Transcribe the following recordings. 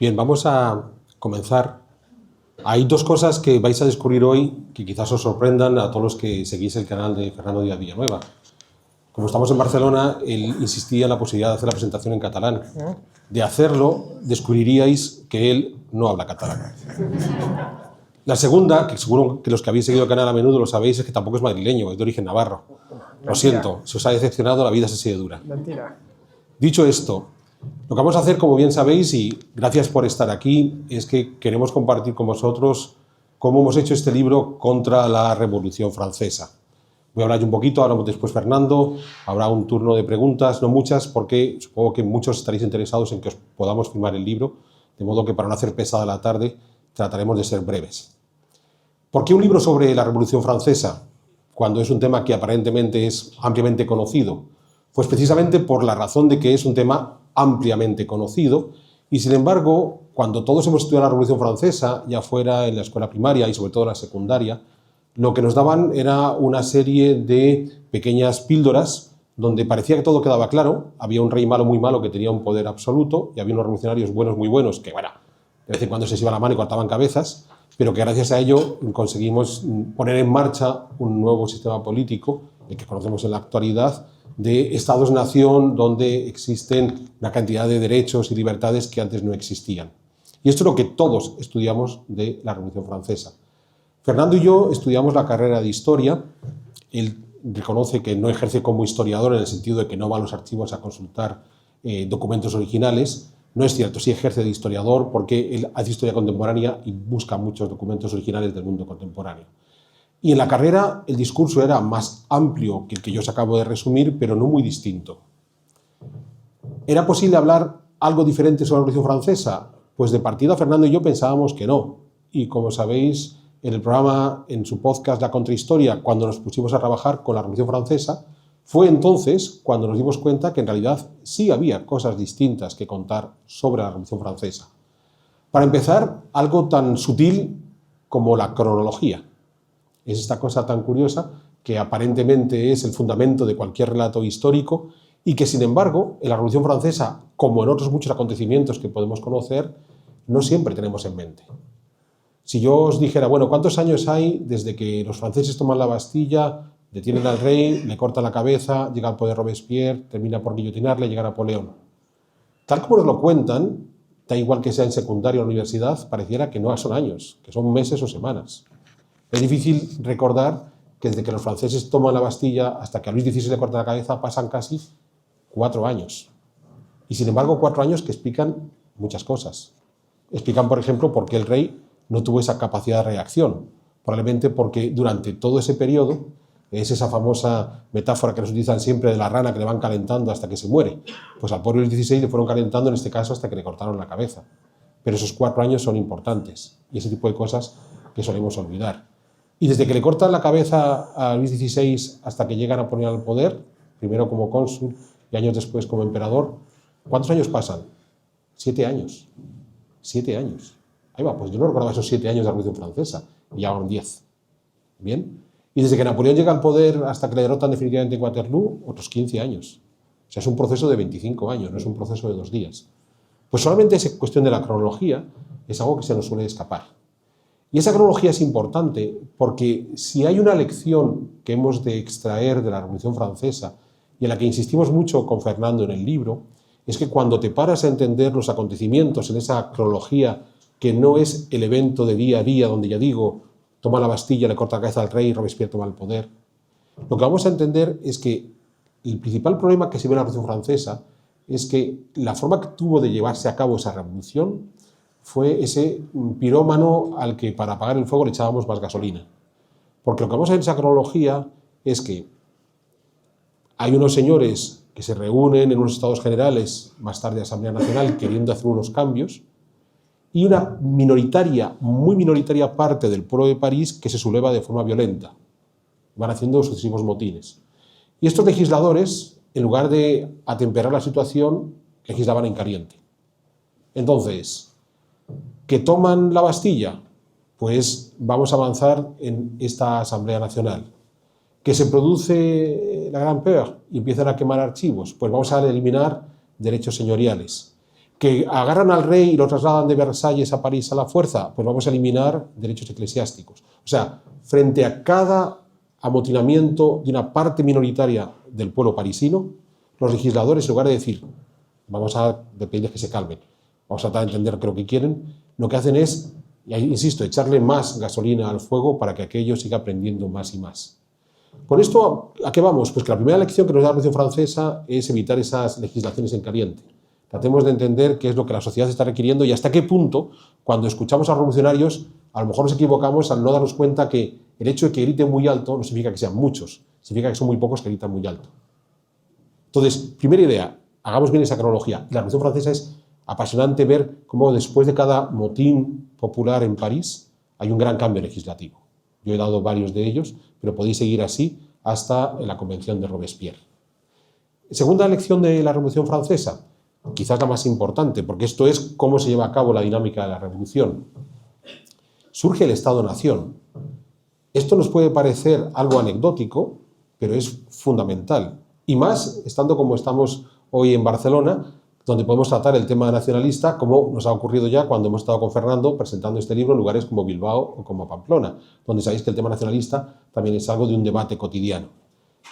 Bien, vamos a comenzar. Hay dos cosas que vais a descubrir hoy que quizás os sorprendan a todos los que seguís el canal de Fernando Díaz Villanueva. Como estamos en Barcelona, él insistía en la posibilidad de hacer la presentación en catalán. De hacerlo, descubriríais que él no habla catalán. La segunda, que seguro que los que habéis seguido el canal a menudo lo sabéis, es que tampoco es madrileño, es de origen navarro. Lo siento, si os ha decepcionado, la vida es así de dura. Mentira. Dicho esto, lo que vamos a hacer, como bien sabéis, y gracias por estar aquí, es que queremos compartir con vosotros cómo hemos hecho este libro contra la Revolución Francesa. Voy a hablar yo un poquito, ahora después Fernando, habrá un turno de preguntas, no muchas, porque supongo que muchos estaréis interesados en que os podamos firmar el libro, de modo que para no hacer pesada la tarde, trataremos de ser breves. ¿Por qué un libro sobre la Revolución Francesa, cuando es un tema que aparentemente es ampliamente conocido? Pues precisamente por la razón de que es un tema ampliamente conocido y, sin embargo, cuando todos hemos estudiado la Revolución Francesa, ya fuera en la escuela primaria y sobre todo en la secundaria, lo que nos daban era una serie de pequeñas píldoras donde parecía que todo quedaba claro. Había un rey malo muy malo que tenía un poder absoluto y había unos revolucionarios buenos muy buenos que, bueno, de vez en cuando se les iba la mano y cortaban cabezas, pero que gracias a ello conseguimos poner en marcha un nuevo sistema político, el que conocemos en la actualidad, de estados-nación donde existen una cantidad de derechos y libertades que antes no existían. Y esto es lo que todos estudiamos de la Revolución Francesa. Fernando y yo estudiamos la carrera de Historia. Él reconoce que no ejerce como historiador en el sentido de que no va a los archivos a consultar documentos originales. No es cierto, sí ejerce de historiador porque él hace historia contemporánea y busca muchos documentos originales del mundo contemporáneo. Y en la carrera el discurso era más amplio que el que yo os acabo de resumir, pero no muy distinto. ¿Era posible hablar algo diferente sobre la Revolución Francesa? Pues de partida Fernando y yo pensábamos que no. Y como sabéis, en el programa, en su podcast La Contrahistoria, cuando nos pusimos a trabajar con la Revolución Francesa, fue entonces cuando nos dimos cuenta que en realidad sí había cosas distintas que contar sobre la Revolución Francesa. Para empezar, algo tan sutil como la cronología. Es esta cosa tan curiosa que aparentemente es el fundamento de cualquier relato histórico y que, sin embargo, en la Revolución Francesa, como en otros muchos acontecimientos que podemos conocer, no siempre tenemos en mente. Si yo os dijera, bueno, ¿cuántos años hay desde que los franceses toman la Bastilla, detienen al rey, le cortan la cabeza, llega al poder Robespierre, termina por guillotinarle, llega Napoleón? Tal como nos lo cuentan, da igual que sea en secundaria o en universidad, pareciera que no son años, que son meses o semanas. Es difícil recordar que desde que los franceses toman la Bastilla hasta que a Luis XVI le cortan la cabeza pasan casi 4 años. Y sin embargo, 4 años que explican muchas cosas. Explican, por ejemplo, por qué el rey no tuvo esa capacidad de reacción. Probablemente porque durante todo ese periodo, es esa famosa metáfora que nos utilizan siempre de la rana que le van calentando hasta que se muere. Pues al pobre Luis XVI le fueron calentando, en este caso, hasta que le cortaron la cabeza. Pero esos 4 años son importantes y ese tipo de cosas que solemos olvidar. Y desde que le cortan la cabeza a Luis XVI hasta que llegan a poner al poder, primero como cónsul y años después como emperador, ¿cuántos años pasan? 7 años. 7 años. Ahí va, pues yo no recordaba esos 7 años de la Revolución Francesa, y ya van 10. ¿Bien? Y desde que Napoleón llega al poder hasta que le derrotan definitivamente en Waterloo, otros 15 años. O sea, es un proceso de 25 años, no es un proceso de 2 días. Pues solamente esa cuestión de la cronología es algo que se nos suele escapar. Y esa cronología es importante porque si hay una lección que hemos de extraer de la Revolución Francesa y en la que insistimos mucho con Fernando en el libro, es que cuando te paras a entender los acontecimientos en esa cronología que no es el evento de día a día donde, ya digo, toma la Bastilla, le corta la cabeza al rey y Robespierre toma el poder, lo que vamos a entender es que el principal problema que se ve en la Revolución Francesa es que la forma que tuvo de llevarse a cabo esa revolución fue ese pirómano al que para apagar el fuego le echábamos más gasolina. Porque lo que vamos a ver en esa cronología es que hay unos señores que se reúnen en unos estados generales, más tarde Asamblea Nacional, queriendo hacer unos cambios, y una minoritaria, muy minoritaria parte del pueblo de París que se subleva de forma violenta. Van haciendo sucesivos motines. Y estos legisladores, en lugar de atemperar la situación, legislaban en caliente. Entonces, ¿que toman la Bastilla? Pues vamos a avanzar en esta Asamblea Nacional. ¿Que se produce la Gran Peur y empiezan a quemar archivos? Pues vamos a eliminar derechos señoriales. ¿Que agarran al rey y lo trasladan de Versalles a París a la fuerza? Pues vamos a eliminar derechos eclesiásticos. O sea, frente a cada amotinamiento de una parte minoritaria del pueblo parisino, los legisladores, en lugar de decir, vamos a pedirles que se calmen, vamos a tratar de entender lo que quieren, lo que hacen es, insisto, echarle más gasolina al fuego para que aquello siga prendiendo más y más. Con esto, ¿a qué vamos? Pues que la primera lección que nos da la Revolución Francesa es evitar esas legislaciones en caliente. Tratemos de entender qué es lo que la sociedad está requiriendo y hasta qué punto, cuando escuchamos a los revolucionarios, a lo mejor nos equivocamos al no darnos cuenta que el hecho de que griten muy alto no significa que sean muchos, significa que son muy pocos que gritan muy alto. Entonces, primera idea, hagamos bien esa cronología. La Revolución Francesa es apasionante ver cómo después de cada motín popular en París hay un gran cambio legislativo. Yo he dado varios de ellos, pero podéis seguir así hasta la Convención de Robespierre. Segunda lección de la Revolución Francesa, quizás la más importante, porque esto es cómo se lleva a cabo la dinámica de la revolución. Surge el Estado-Nación. Esto nos puede parecer algo anecdótico, pero es fundamental. Y más estando como estamos hoy en Barcelona, donde podemos tratar el tema nacionalista, como nos ha ocurrido ya cuando hemos estado con Fernando presentando este libro en lugares como Bilbao o como Pamplona, donde sabéis que el tema nacionalista también es algo de un debate cotidiano.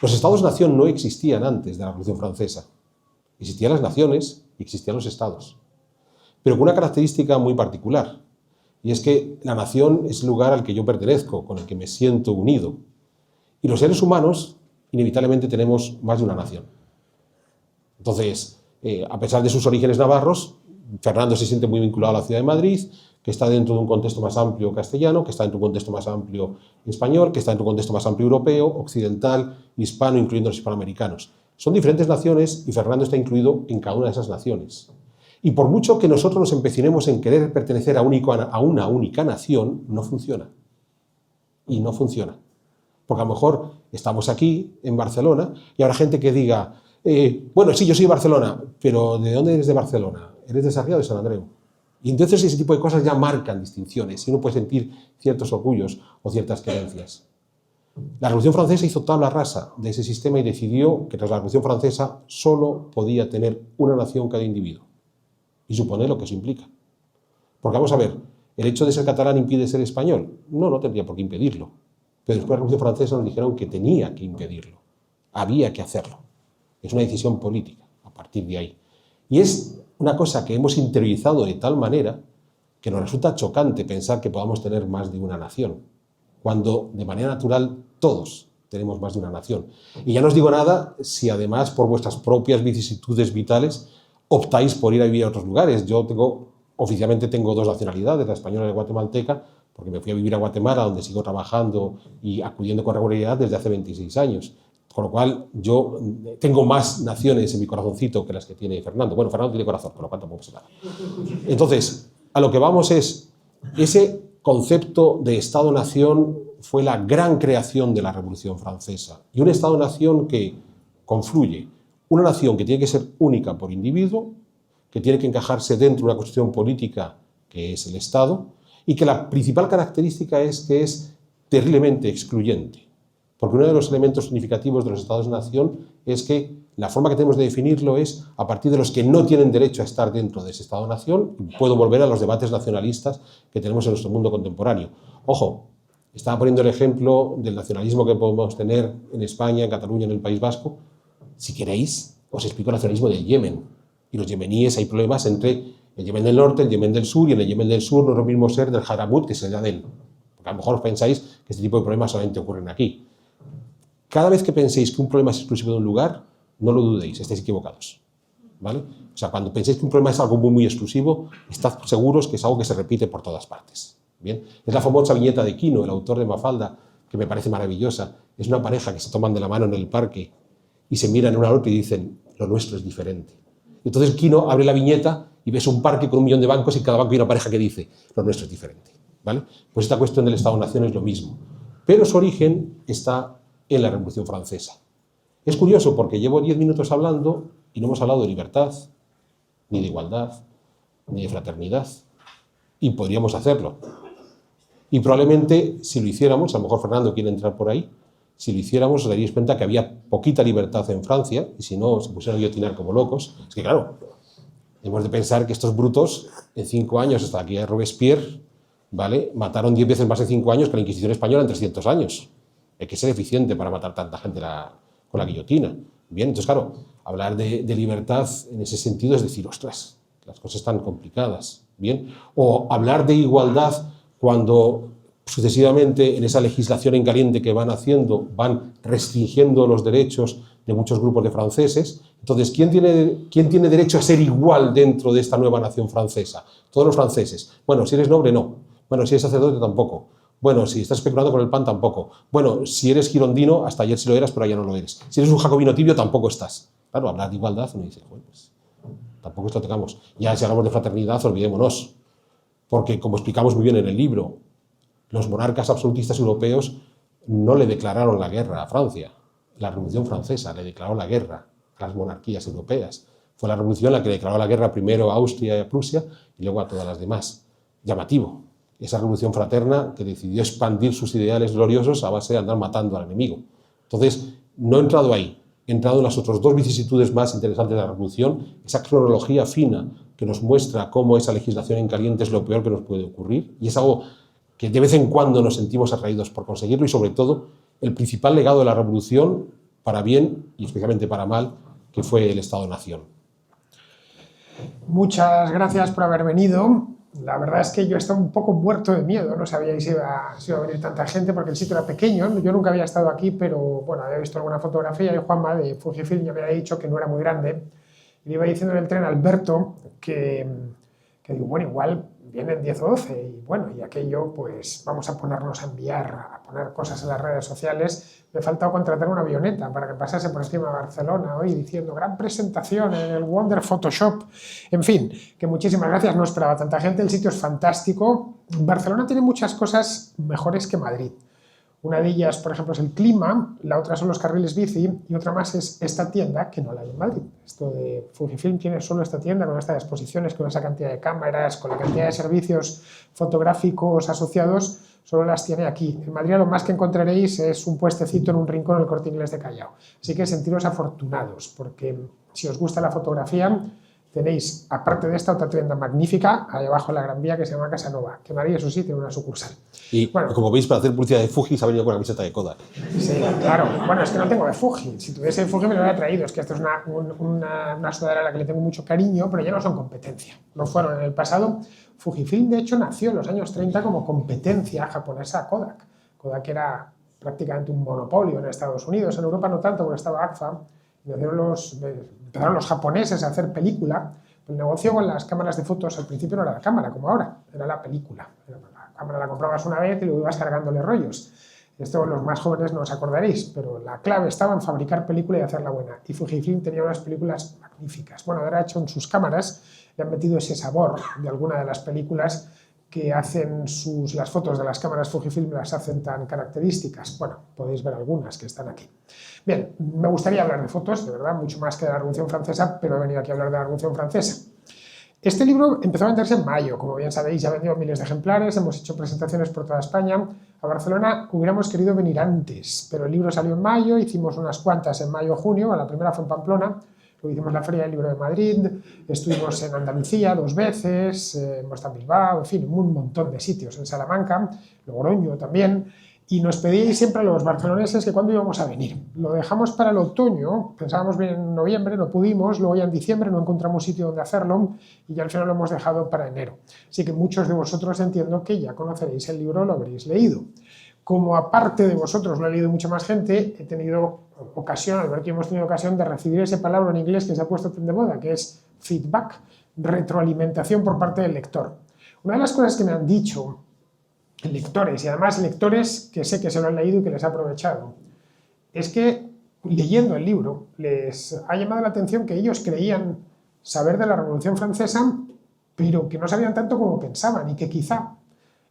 Los Estados-Nación no existían antes de la Revolución Francesa. Existían las naciones y existían los estados, pero con una característica muy particular, y es que la nación es el lugar al que yo pertenezco, con el que me siento unido, y los seres humanos inevitablemente tenemos más de una nación. Entonces, a pesar de sus orígenes navarros, Fernando se siente muy vinculado a la ciudad de Madrid, que está dentro de un contexto más amplio castellano, que está dentro de un contexto más amplio español, que está dentro de un contexto más amplio europeo, occidental, hispano, incluyendo los hispanoamericanos. Son diferentes naciones y Fernando está incluido en cada una de esas naciones. Y por mucho que nosotros nos empecinemos en querer pertenecer a una única nación, no funciona. Y no funciona. Porque a lo mejor estamos aquí, en Barcelona, y habrá gente que diga, bueno, sí, yo soy de Barcelona, pero ¿de dónde eres de Barcelona? ¿Eres de Sarriá o de Sant Andreu? Y entonces ese tipo de cosas ya marcan distinciones y uno puede sentir ciertos orgullos o ciertas creencias. La Revolución Francesa hizo tabla rasa de ese sistema y decidió que tras la Revolución Francesa solo podía tener una nación cada individuo. Y supone lo que eso implica. Porque vamos a ver, ¿el hecho de ser catalán impide ser español? No, no tendría por qué impedirlo. Pero después de la Revolución Francesa nos dijeron que tenía que impedirlo. Había que hacerlo. Es una decisión política a partir de ahí. Y es una cosa que hemos interiorizado de tal manera que nos resulta chocante pensar que podamos tener más de una nación, cuando de manera natural todos tenemos más de una nación. Y ya no os digo nada si además por vuestras propias vicisitudes vitales optáis por ir a vivir a otros lugares. Yo oficialmente tengo dos nacionalidades, la española y la guatemalteca, porque me fui a vivir a Guatemala, donde sigo trabajando y acudiendo con regularidad desde hace 26 años. Con lo cual, yo tengo más naciones en mi corazoncito que las que tiene Fernando. Bueno, Fernando tiene corazón, con lo cual tampoco pasa nada. Entonces, a lo que vamos es, ese concepto de Estado-Nación fue la gran creación de la Revolución Francesa. Y un Estado-Nación que confluye. Una nación que tiene que ser única por individuo, que tiene que encajarse dentro de una constitución política que es el Estado, y que la principal característica es que es terriblemente excluyente. Porque uno de los elementos significativos de los Estados-Nación es que la forma que tenemos de definirlo es a partir de los que no tienen derecho a estar dentro de ese Estado-Nación. Puedo volver a los debates nacionalistas que tenemos en nuestro mundo contemporáneo. Ojo, estaba poniendo el ejemplo del nacionalismo que podemos tener en España, en Cataluña, en el País Vasco. Si queréis, os explico el nacionalismo del Yemen. Y los yemeníes, hay problemas entre el Yemen del norte, el Yemen del sur, y en el Yemen del sur no es lo mismo ser del Hadramaut que ser de Adel. Porque a lo mejor pensáis que este tipo de problemas solamente ocurren aquí. Cada vez que penséis que un problema es exclusivo de un lugar, no lo dudéis, estáis equivocados. ¿Vale? O sea, cuando penséis que un problema es algo muy, muy exclusivo, estad seguros que es algo que se repite por todas partes. ¿Bien? Es la famosa viñeta de Quino, el autor de Mafalda, que me parece maravillosa. Es una pareja que se toman de la mano en el parque y se miran uno al otro y dicen, lo nuestro es diferente. Entonces Quino abre la viñeta y ves un parque con 1 millón de bancos y cada banco hay una pareja que dice, lo nuestro es diferente. ¿Vale? Pues esta cuestión del Estado-Nación es lo mismo. Pero su origen está en la Revolución Francesa. Es curioso porque llevo 10 minutos hablando y no hemos hablado de libertad, ni de igualdad, ni de fraternidad. Y podríamos hacerlo. Y probablemente si lo hiciéramos, a lo mejor Fernando quiere entrar por ahí, si lo hiciéramos os daríais cuenta que había poquita libertad en Francia y si no se pusieran a guillotinar como locos. Es que claro, Hemos de pensar que estos brutos, en 5 años, hasta aquí a Robespierre, ¿vale?, mataron 10 veces más en 5 años que la Inquisición española en 300 años. Hay que ser eficiente para matar tanta gente con la guillotina. Bien, entonces, claro, hablar de libertad en ese sentido es decir, ostras, las cosas están complicadas. Bien, o hablar de igualdad cuando sucesivamente en esa legislación en caliente que van haciendo, van restringiendo los derechos de muchos grupos de franceses. Entonces, ¿quién tiene derecho a ser igual dentro de esta nueva nación francesa? Todos los franceses. Bueno, si eres noble, no. Bueno, si eres sacerdote, tampoco. Bueno, si estás especulando con el pan, tampoco. Bueno, si eres girondino, hasta ayer sí lo eras, pero ya no lo eres. Si eres un jacobino tibio, tampoco estás. Claro, hablar de igualdad, uno dice, bueno, pues tampoco esto tengamos. Ya si hablamos de fraternidad, olvidémonos. Porque, como explicamos muy bien en el libro, los monarcas absolutistas europeos no le declararon la guerra a Francia. La Revolución Francesa le declaró la guerra a las monarquías europeas. Fue la revolución la que declaró la guerra primero a Austria y a Prusia y luego a todas las demás. Llamativo. Esa revolución fraterna que decidió expandir sus ideales gloriosos a base de andar matando al enemigo. Entonces, no he entrado ahí. He entrado en las otras dos vicisitudes más interesantes de la revolución, esa cronología fina que nos muestra cómo esa legislación en caliente es lo peor que nos puede ocurrir, y es algo que de vez en cuando nos sentimos atraídos por conseguirlo, y sobre todo el principal legado de la revolución, para bien y especialmente para mal, que fue el Estado-Nación. Muchas gracias por haber venido. La verdad es que yo estaba un poco muerto de miedo, no sabía si iba a venir tanta gente porque el sitio era pequeño. Yo nunca había estado aquí, pero bueno, había visto alguna fotografía y Juanma de Fujifilm ya me había dicho que no era muy grande. Y le iba diciendo en el tren a Alberto que digo, bueno, igual vienen 10 o 12 y bueno, y aquello pues vamos a ponernos a enviar, a poner cosas en las redes sociales. Me ha faltado contratar una avioneta para que pasase por encima de Barcelona hoy diciendo gran presentación en el Wonder Photoshop. En fin, que muchísimas gracias, no esperaba tanta gente, el sitio es fantástico. Barcelona tiene muchas cosas mejores que Madrid. Una de ellas, por ejemplo, es el clima, la otra son los carriles bici y otra más es esta tienda, que no la hay en Madrid. Esto de Fujifilm tiene solo esta tienda con estas exposiciones, con esa cantidad de cámaras, con la cantidad de servicios fotográficos asociados, solo las tiene aquí. En Madrid lo más que encontraréis es un puestecito en un rincón en el Corte Inglés de Callao. Así que sentiros afortunados, porque si os gusta la fotografía, tenéis, aparte de esta, otra tienda magnífica, ahí abajo en la Gran Vía, que se llama Casanova, que Madrid, eso sí, tiene una sucursal. Y bueno, como veis, para hacer publicidad de Fuji se ha venido con la camiseta de Kodak. Sí, claro. Bueno, es que no tengo de Fuji. Si tuviese de Fuji me lo hubiera traído. Es que esto es una sudadera a la que le tengo mucho cariño, pero ya no son competencia. No fueron en el pasado. Fujifilm, de hecho, nació en los años 30 como competencia japonesa a Kodak. Kodak era prácticamente un monopolio en Estados Unidos. En Europa no tanto, porque estaba Agfa. Empezaron los japoneses a hacer película. El negocio con las cámaras de fotos al principio no era la cámara, como ahora, era la película. La cámara la comprabas una vez y luego ibas cargándole rollos. Esto los más jóvenes no os acordaréis, pero la clave estaba en fabricar película y hacerla buena. Y Fujifilm tenía unas películas magníficas. Bueno, ahora hecho en sus cámaras, le han metido ese sabor de alguna de las películas que hacen las fotos de las cámaras Fujifilm, las hacen tan características. Bueno, podéis ver algunas que están aquí. Bien, me gustaría hablar de fotos, de verdad, mucho más que de la Revolución Francesa, pero he venido aquí a hablar de la Revolución Francesa. Este libro empezó a venderse en mayo, como bien sabéis, ya ha vendido miles de ejemplares, hemos hecho presentaciones por toda España. A Barcelona hubiéramos querido venir antes, pero el libro salió en mayo, hicimos unas cuantas en mayo o junio, la primera fue en Pamplona, luego hicimos la Feria del Libro de Madrid, estuvimos en Andalucía 2 veces, hemos estado en Bilbao, en fin, un montón de sitios, en Salamanca, Logroño también. Y nos pedíais siempre a los barceloneses que cuándo íbamos a venir. Lo dejamos para el otoño, pensábamos bien en noviembre, no pudimos, luego ya en diciembre no encontramos sitio donde hacerlo y ya al final lo hemos dejado para enero. Así que muchos de vosotros entiendo que ya conoceréis el libro, lo habréis leído. Como aparte de vosotros lo ha leído mucha más gente, he tenido ocasión, Alberto y hemos tenido ocasión de recibir esa palabra en inglés que se ha puesto tan de moda, que es feedback, retroalimentación por parte del lector. Una de las cosas que me han dicho lectores, y además lectores que sé que se lo han leído y que les ha aprovechado, es que leyendo el libro les ha llamado la atención que ellos creían saber de la Revolución Francesa, pero que no sabían tanto como pensaban, y que quizá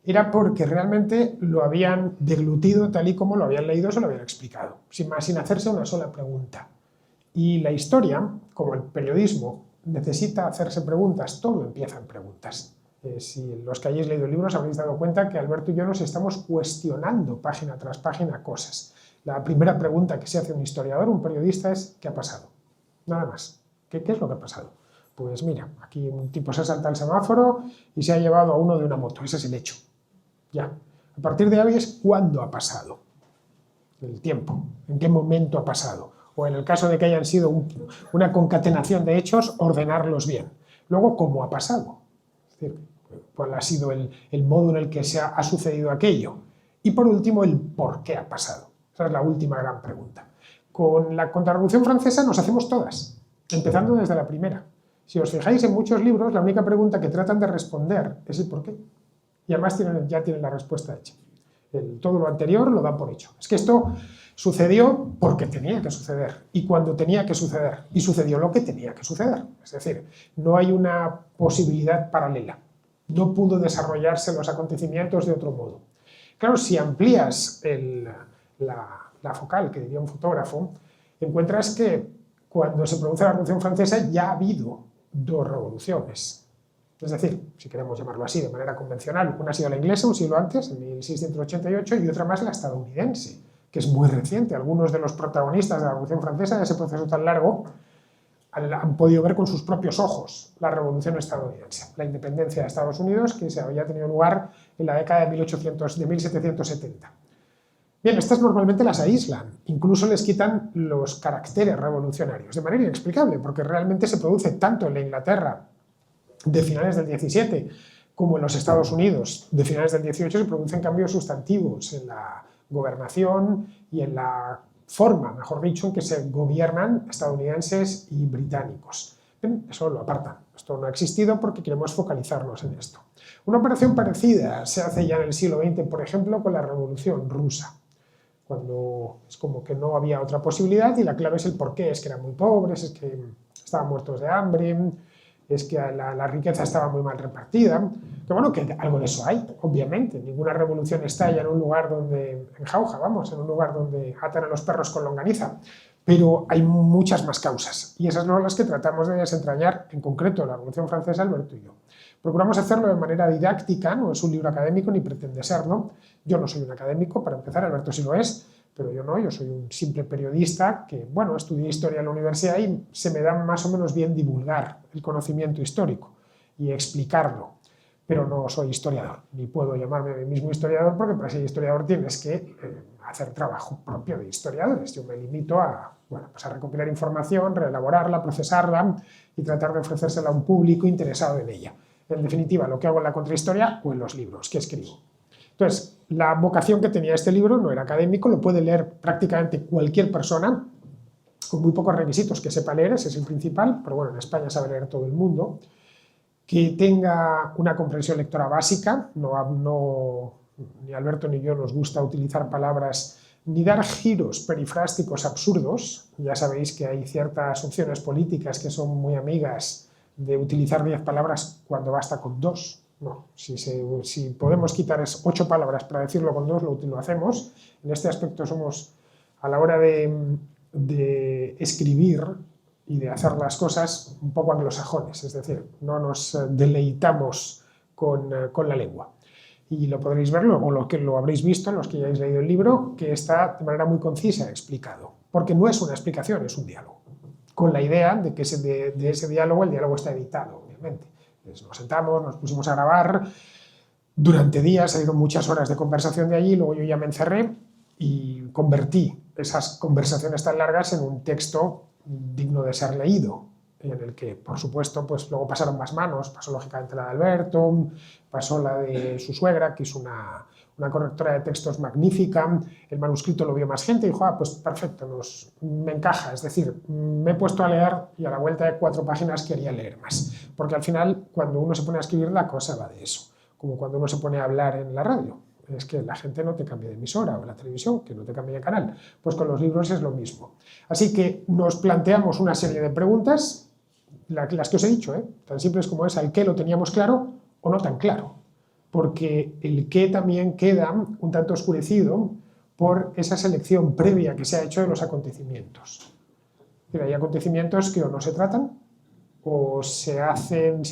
era porque realmente lo habían deglutido tal y como lo habían leído, se lo habían explicado, sin hacerse una sola pregunta. Y la historia, como el periodismo, necesita hacerse preguntas, todo empieza en preguntas. Si los que hayáis leído el libro os habréis dado cuenta que Alberto y yo nos estamos cuestionando página tras página cosas. La primera pregunta que se hace un historiador, un periodista, es ¿qué ha pasado? Nada más. ¿Qué es lo que ha pasado? Pues mira, aquí un tipo se salta el semáforo y se ha llevado a uno de una moto, ese es el hecho. Ya. A partir de ahí es cuándo ha pasado, el tiempo, en qué momento ha pasado, o en el caso de que hayan sido una concatenación de hechos, ordenarlos bien. Luego, cómo ha pasado, es decir, cuál ha sido el modo en el que ha sucedido aquello. Y por último, el por qué ha pasado. Esa es la última gran pregunta. Con la Contrarrevolución Francesa nos hacemos todas, empezando desde la primera. Si os fijáis en muchos libros, la única pregunta que tratan de responder es el por qué. Y además ya tienen la respuesta hecha. Todo lo anterior lo dan por hecho. Es que esto sucedió porque tenía que suceder, y cuando tenía que suceder, y sucedió lo que tenía que suceder. Es decir, no hay una posibilidad paralela. No pudo desarrollarse los acontecimientos de otro modo. Claro, si amplías la focal, que diría un fotógrafo, encuentras que cuando se produce la Revolución Francesa ya ha habido dos revoluciones. Es decir, si queremos llamarlo así de manera convencional, una ha sido la inglesa un siglo antes, en 1688, y otra más la estadounidense, que es muy reciente. Algunos de los protagonistas de la Revolución Francesa, de ese proceso tan largo, han podido ver con sus propios ojos la Revolución estadounidense, la independencia de Estados Unidos, que se había tenido lugar en la década de 1770. Bien, estas normalmente las aíslan, incluso les quitan los caracteres revolucionarios, de manera inexplicable, porque realmente se produce tanto en la Inglaterra de finales del 17 como en los Estados Unidos de finales del 18 se producen cambios sustantivos en la gobernación y en la forma, mejor dicho, en que se gobiernan estadounidenses y británicos. Bien, eso lo apartan. Esto no ha existido porque queremos focalizarnos en esto. Una operación parecida se hace ya en el siglo XX, por ejemplo, con la Revolución Rusa, cuando es como que no había otra posibilidad y la clave es el porqué, es que eran muy pobres, es que estaban muertos de hambre, es que la riqueza estaba muy mal repartida, que bueno, que algo de eso hay, obviamente. Ninguna revolución estalla en un lugar donde, en jauja, vamos, en un lugar donde atan a los perros con longaniza, pero hay muchas más causas, y esas son las que tratamos de desentrañar, en concreto la Revolución Francesa, Alberto y yo. Procuramos hacerlo de manera didáctica, no es un libro académico ni pretende serlo. Yo no soy un académico, para empezar, Alberto sí lo es, pero yo no, yo soy un simple periodista que, bueno, estudié historia en la universidad y se me da más o menos bien divulgar el conocimiento histórico y explicarlo, pero no soy historiador, ni puedo llamarme a mí mismo historiador porque para ser historiador tienes que hacer trabajo propio de historiadores. Yo me limito a, bueno, pues a recopilar información, reelaborarla, procesarla y tratar de ofrecérsela a un público interesado en ella. En definitiva, lo que hago en la contrahistoria o en los libros que escribo. Entonces, la vocación que tenía este libro no era académico, lo puede leer prácticamente cualquier persona, con muy pocos requisitos, que sepa leer, ese es el principal, pero bueno, en España sabe leer todo el mundo, que tenga una comprensión lectora básica, ni Alberto ni yo nos gusta utilizar palabras ni dar giros perifrásticos absurdos. Ya sabéis que hay ciertas opciones políticas que son muy amigas de utilizar 10 palabras cuando basta con 2. No, si podemos quitar 8 palabras para decirlo con 2, lo hacemos. En este aspecto somos, a la hora de escribir y de hacer las cosas, un poco anglosajones, es decir, no nos deleitamos con la lengua. Y lo podréis ver, o lo habréis visto, los que ya habéis leído el libro, que está de manera muy concisa explicado, porque no es una explicación, es un diálogo, con la idea de que de ese diálogo, el diálogo está editado, obviamente. Entonces nos sentamos, nos pusimos a grabar, durante días salieron muchas horas de conversación de allí, luego yo ya me encerré y convertí esas conversaciones tan largas en un texto digno de ser leído, en el que, por supuesto, pues luego pasaron más manos, pasó lógicamente la de Alberto, pasó la de su suegra, que es una correctora de textos magnífica, el manuscrito lo vio más gente y dijo, pues perfecto, me encaja, es decir, me he puesto a leer y a la vuelta de 4 páginas quería leer más, porque al final, cuando uno se pone a escribir, la cosa va de eso, como cuando uno se pone a hablar en la radio, es que la gente no te cambia de emisora, o en la televisión, que no te cambie de canal, pues con los libros es lo mismo. Así que nos planteamos una serie de preguntas, las que os he dicho, tan simples como esa, el qué lo teníamos claro o no tan claro, porque el qué también queda un tanto oscurecido por esa selección previa que se ha hecho de los acontecimientos. Hay acontecimientos que o no se tratan o se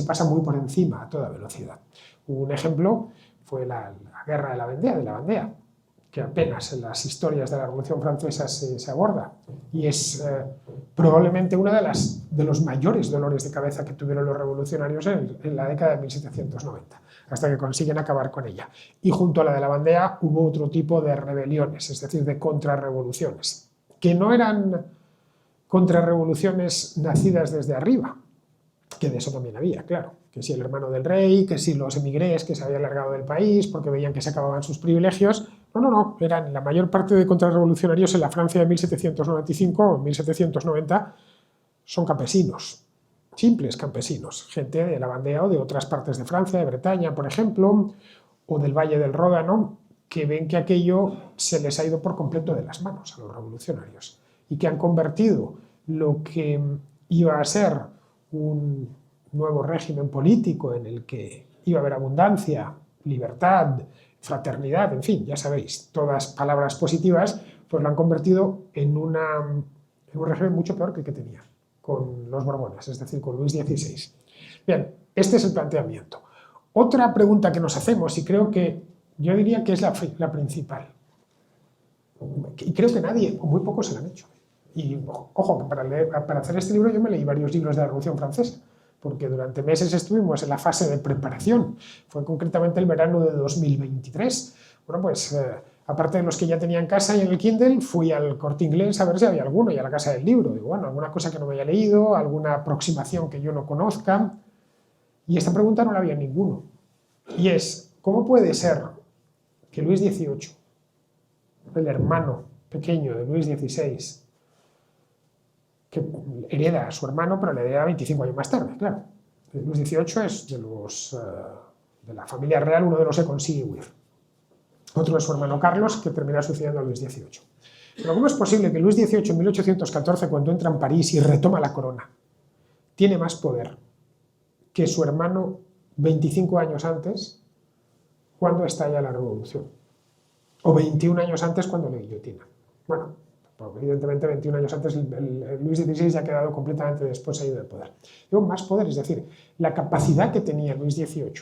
pasan muy por encima a toda velocidad. Un ejemplo fue la guerra de la Vendée, que apenas en las historias de la Revolución Francesa se aborda, y es probablemente uno de los mayores dolores de cabeza que tuvieron los revolucionarios en la década de 1790, hasta que consiguen acabar con ella. Y junto a la de la Vendée hubo otro tipo de rebeliones, es decir, de contrarrevoluciones, que no eran contrarrevoluciones nacidas desde arriba, que de eso también había, claro, que si el hermano del rey, que si los emigrés que se habían largado del país porque veían que se acababan sus privilegios. No, eran la mayor parte de contrarrevolucionarios en la Francia de 1795 o 1790 son campesinos, simples campesinos, gente de la Vendée o de otras partes de Francia, de Bretaña, por ejemplo, o del Valle del Ródano, que ven que aquello se les ha ido por completo de las manos a los revolucionarios y que han convertido lo que iba a ser un nuevo régimen político en el que iba a haber abundancia, libertad, fraternidad, en fin, ya sabéis, todas palabras positivas, pues lo han convertido en un régimen mucho peor que el que tenía con los Borbones, es decir, con Luis XVI. Bien, este es el planteamiento. Otra pregunta que nos hacemos, y creo que yo diría que es la principal, y creo que nadie, o muy pocos se la han hecho. Y ojo, que para hacer este libro yo me leí varios libros de la Revolución Francesa, porque durante meses estuvimos en la fase de preparación, fue concretamente el verano de 2023. Bueno, pues aparte de los que ya tenía en casa y en el Kindle, fui al Corte Inglés a ver si había alguno, y a la Casa del Libro. Digo, bueno, alguna cosa que no me haya leído, alguna aproximación que yo no conozca, y esta pregunta no la había ninguno. Y es, ¿cómo puede ser que Luis XVIII, el hermano pequeño de Luis XVI, que hereda a su hermano, pero le hereda 25 años más tarde, claro? Luis XVIII es de la familia real uno de los que consigue huir. Otro es su hermano Carlos, que termina sucediendo a Luis XVIII. Pero ¿cómo es posible que Luis XVIII en 1814, cuando entra en París y retoma la corona, tiene más poder que su hermano 25 años antes, cuando estalla la Revolución? O 21 años antes, cuando le guillotina. Bueno, evidentemente 21 años antes el Luis XVI ya ha quedado completamente desposeído del poder. Digo, más poder, es decir, la capacidad que tenía Luis XVIII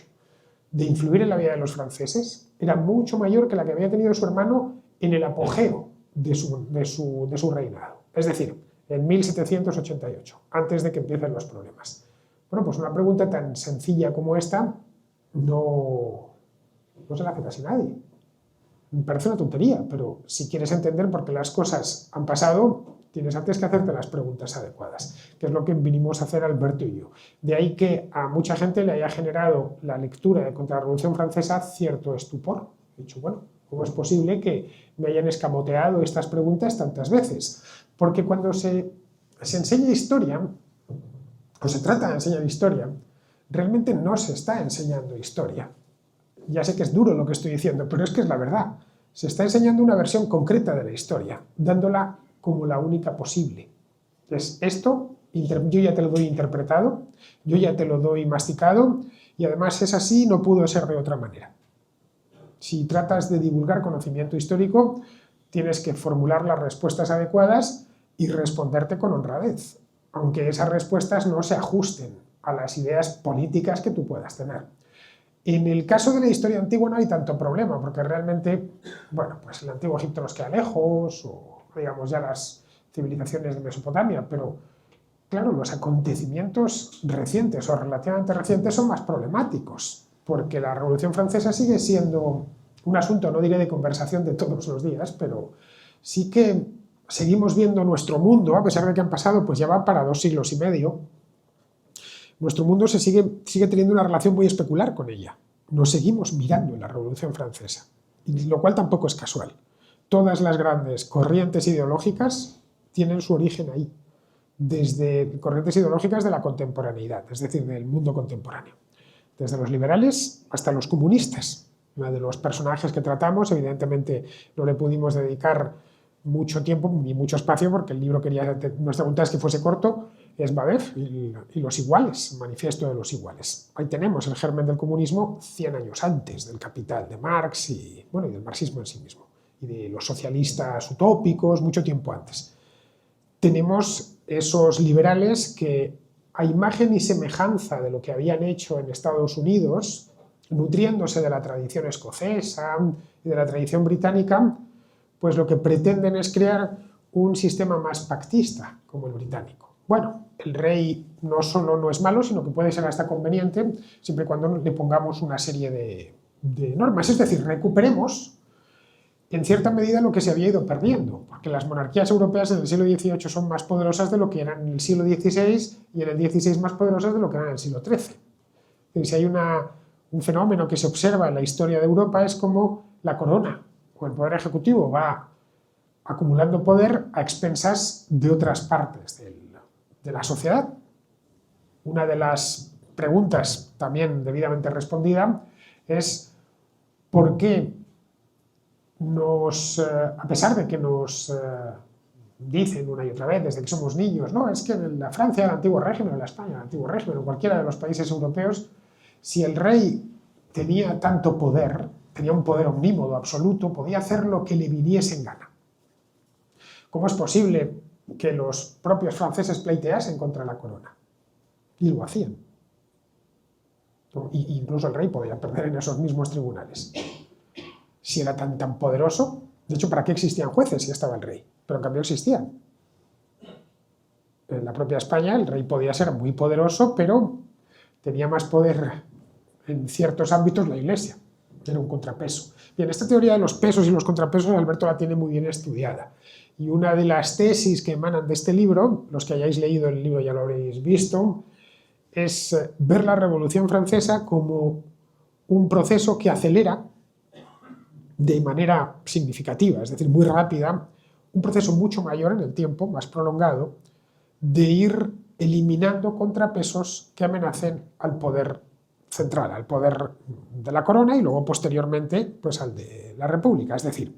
de influir en la vida de los franceses era mucho mayor que la que había tenido su hermano en el apogeo de su reinado, es decir, en 1788, antes de que empiecen los problemas. Bueno, pues una pregunta tan sencilla como esta no se la hace casi nadie. Me parece una tontería, pero si quieres entender por qué las cosas han pasado, tienes antes que hacerte las preguntas adecuadas, que es lo que vinimos a hacer Alberto y yo. De ahí que a mucha gente le haya generado la lectura de Contra la Revolución Francesa cierto estupor. He dicho, bueno, ¿cómo es posible que me hayan escamoteado estas preguntas tantas veces? Porque cuando se enseña historia, o se trata de enseñar historia, realmente no se está enseñando historia. Ya sé que es duro lo que estoy diciendo, pero es que es la verdad. Se está enseñando una versión concreta de la historia, dándola como la única posible. Entonces, esto yo ya te lo doy interpretado, yo ya te lo doy masticado, y además es así, no pudo ser de otra manera. Si tratas de divulgar conocimiento histórico, tienes que formular las respuestas adecuadas y responderte con honradez, aunque esas respuestas no se ajusten a las ideas políticas que tú puedas tener. En el caso de la historia antigua no hay tanto problema, porque realmente, bueno, pues el antiguo Egipto nos queda lejos, o digamos ya las civilizaciones de Mesopotamia, pero claro, los acontecimientos recientes o relativamente recientes son más problemáticos, porque la Revolución Francesa sigue siendo un asunto, no diré de conversación de todos los días, pero sí que seguimos viendo nuestro mundo, a pesar de que han pasado, pues ya va para 2 siglos y medio, nuestro mundo sigue teniendo una relación muy especular con ella. Nos seguimos mirando en la Revolución Francesa, lo cual tampoco es casual. Todas las grandes corrientes ideológicas tienen su origen ahí, desde corrientes ideológicas de la contemporaneidad, es decir, del mundo contemporáneo. Desde los liberales hasta los comunistas. Uno de los personajes que tratamos, evidentemente no le pudimos dedicar mucho tiempo ni mucho espacio porque el libro nuestra voluntad es que fuese corto, es Babeuf y los iguales, Manifiesto de los Iguales. Ahí tenemos el germen del comunismo 100 años antes del Capital de Marx y del marxismo en sí mismo, y de los socialistas utópicos, mucho tiempo antes. Tenemos esos liberales que, a imagen y semejanza de lo que habían hecho en Estados Unidos, nutriéndose de la tradición escocesa y de la tradición británica, pues lo que pretenden es crear un sistema más pactista, como el británico. Bueno, el rey no solo no es malo, sino que puede ser hasta conveniente, siempre y cuando le pongamos una serie de normas. Es decir, recuperemos, en cierta medida, lo que se había ido perdiendo, porque las monarquías europeas en el siglo XVIII son más poderosas de lo que eran en el siglo XVI y en el XVI más poderosas de lo que eran en el siglo XIII. Si hay un fenómeno que se observa en la historia de Europa es como la corona o el poder ejecutivo va acumulando poder a expensas de otras partes de la sociedad. Una de las preguntas también debidamente respondida es por qué a pesar de que nos dicen una y otra vez desde que somos niños, no, es que en la Francia el antiguo régimen, o en la España el antiguo régimen, o cualquiera de los países europeos, si el rey tenía tanto poder, tenía un poder omnímodo absoluto, podía hacer lo que le viniese en gana. ¿Cómo es posible que los propios franceses pleiteasen contra la corona? Y lo hacían. Incluso el rey podía perder en esos mismos tribunales. Si era tan poderoso, de hecho, ¿para qué existían jueces si estaba el rey? Pero en cambio existían. En la propia España el rey podía ser muy poderoso, pero tenía más poder en ciertos ámbitos la Iglesia. Era un contrapeso. Bien, esta teoría de los pesos y los contrapesos Alberto la tiene muy bien estudiada. Y una de las tesis que emanan de este libro, los que hayáis leído el libro ya lo habréis visto, es ver la Revolución Francesa como un proceso que acelera de manera significativa, es decir, muy rápida, un proceso mucho mayor en el tiempo, más prolongado, de ir eliminando contrapesos que amenacen al poder central, al poder de la corona y luego posteriormente pues al de la república. Es decir,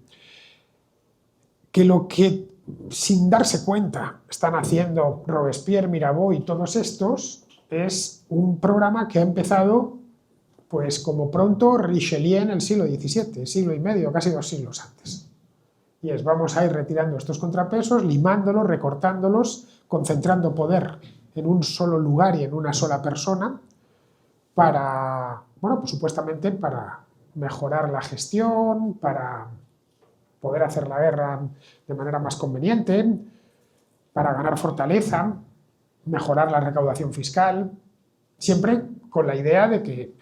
que lo que sin darse cuenta están haciendo Robespierre, Mirabeau y todos estos es un programa que ha empezado pues como pronto Richelieu en el siglo XVII, siglo y medio, casi 2 siglos antes. Y es, vamos a ir retirando estos contrapesos, limándolos, recortándolos, concentrando poder en un solo lugar y en una sola persona para, bueno, pues supuestamente para mejorar la gestión, para poder hacer la guerra de manera más conveniente, para ganar fortaleza, mejorar la recaudación fiscal, siempre con la idea de que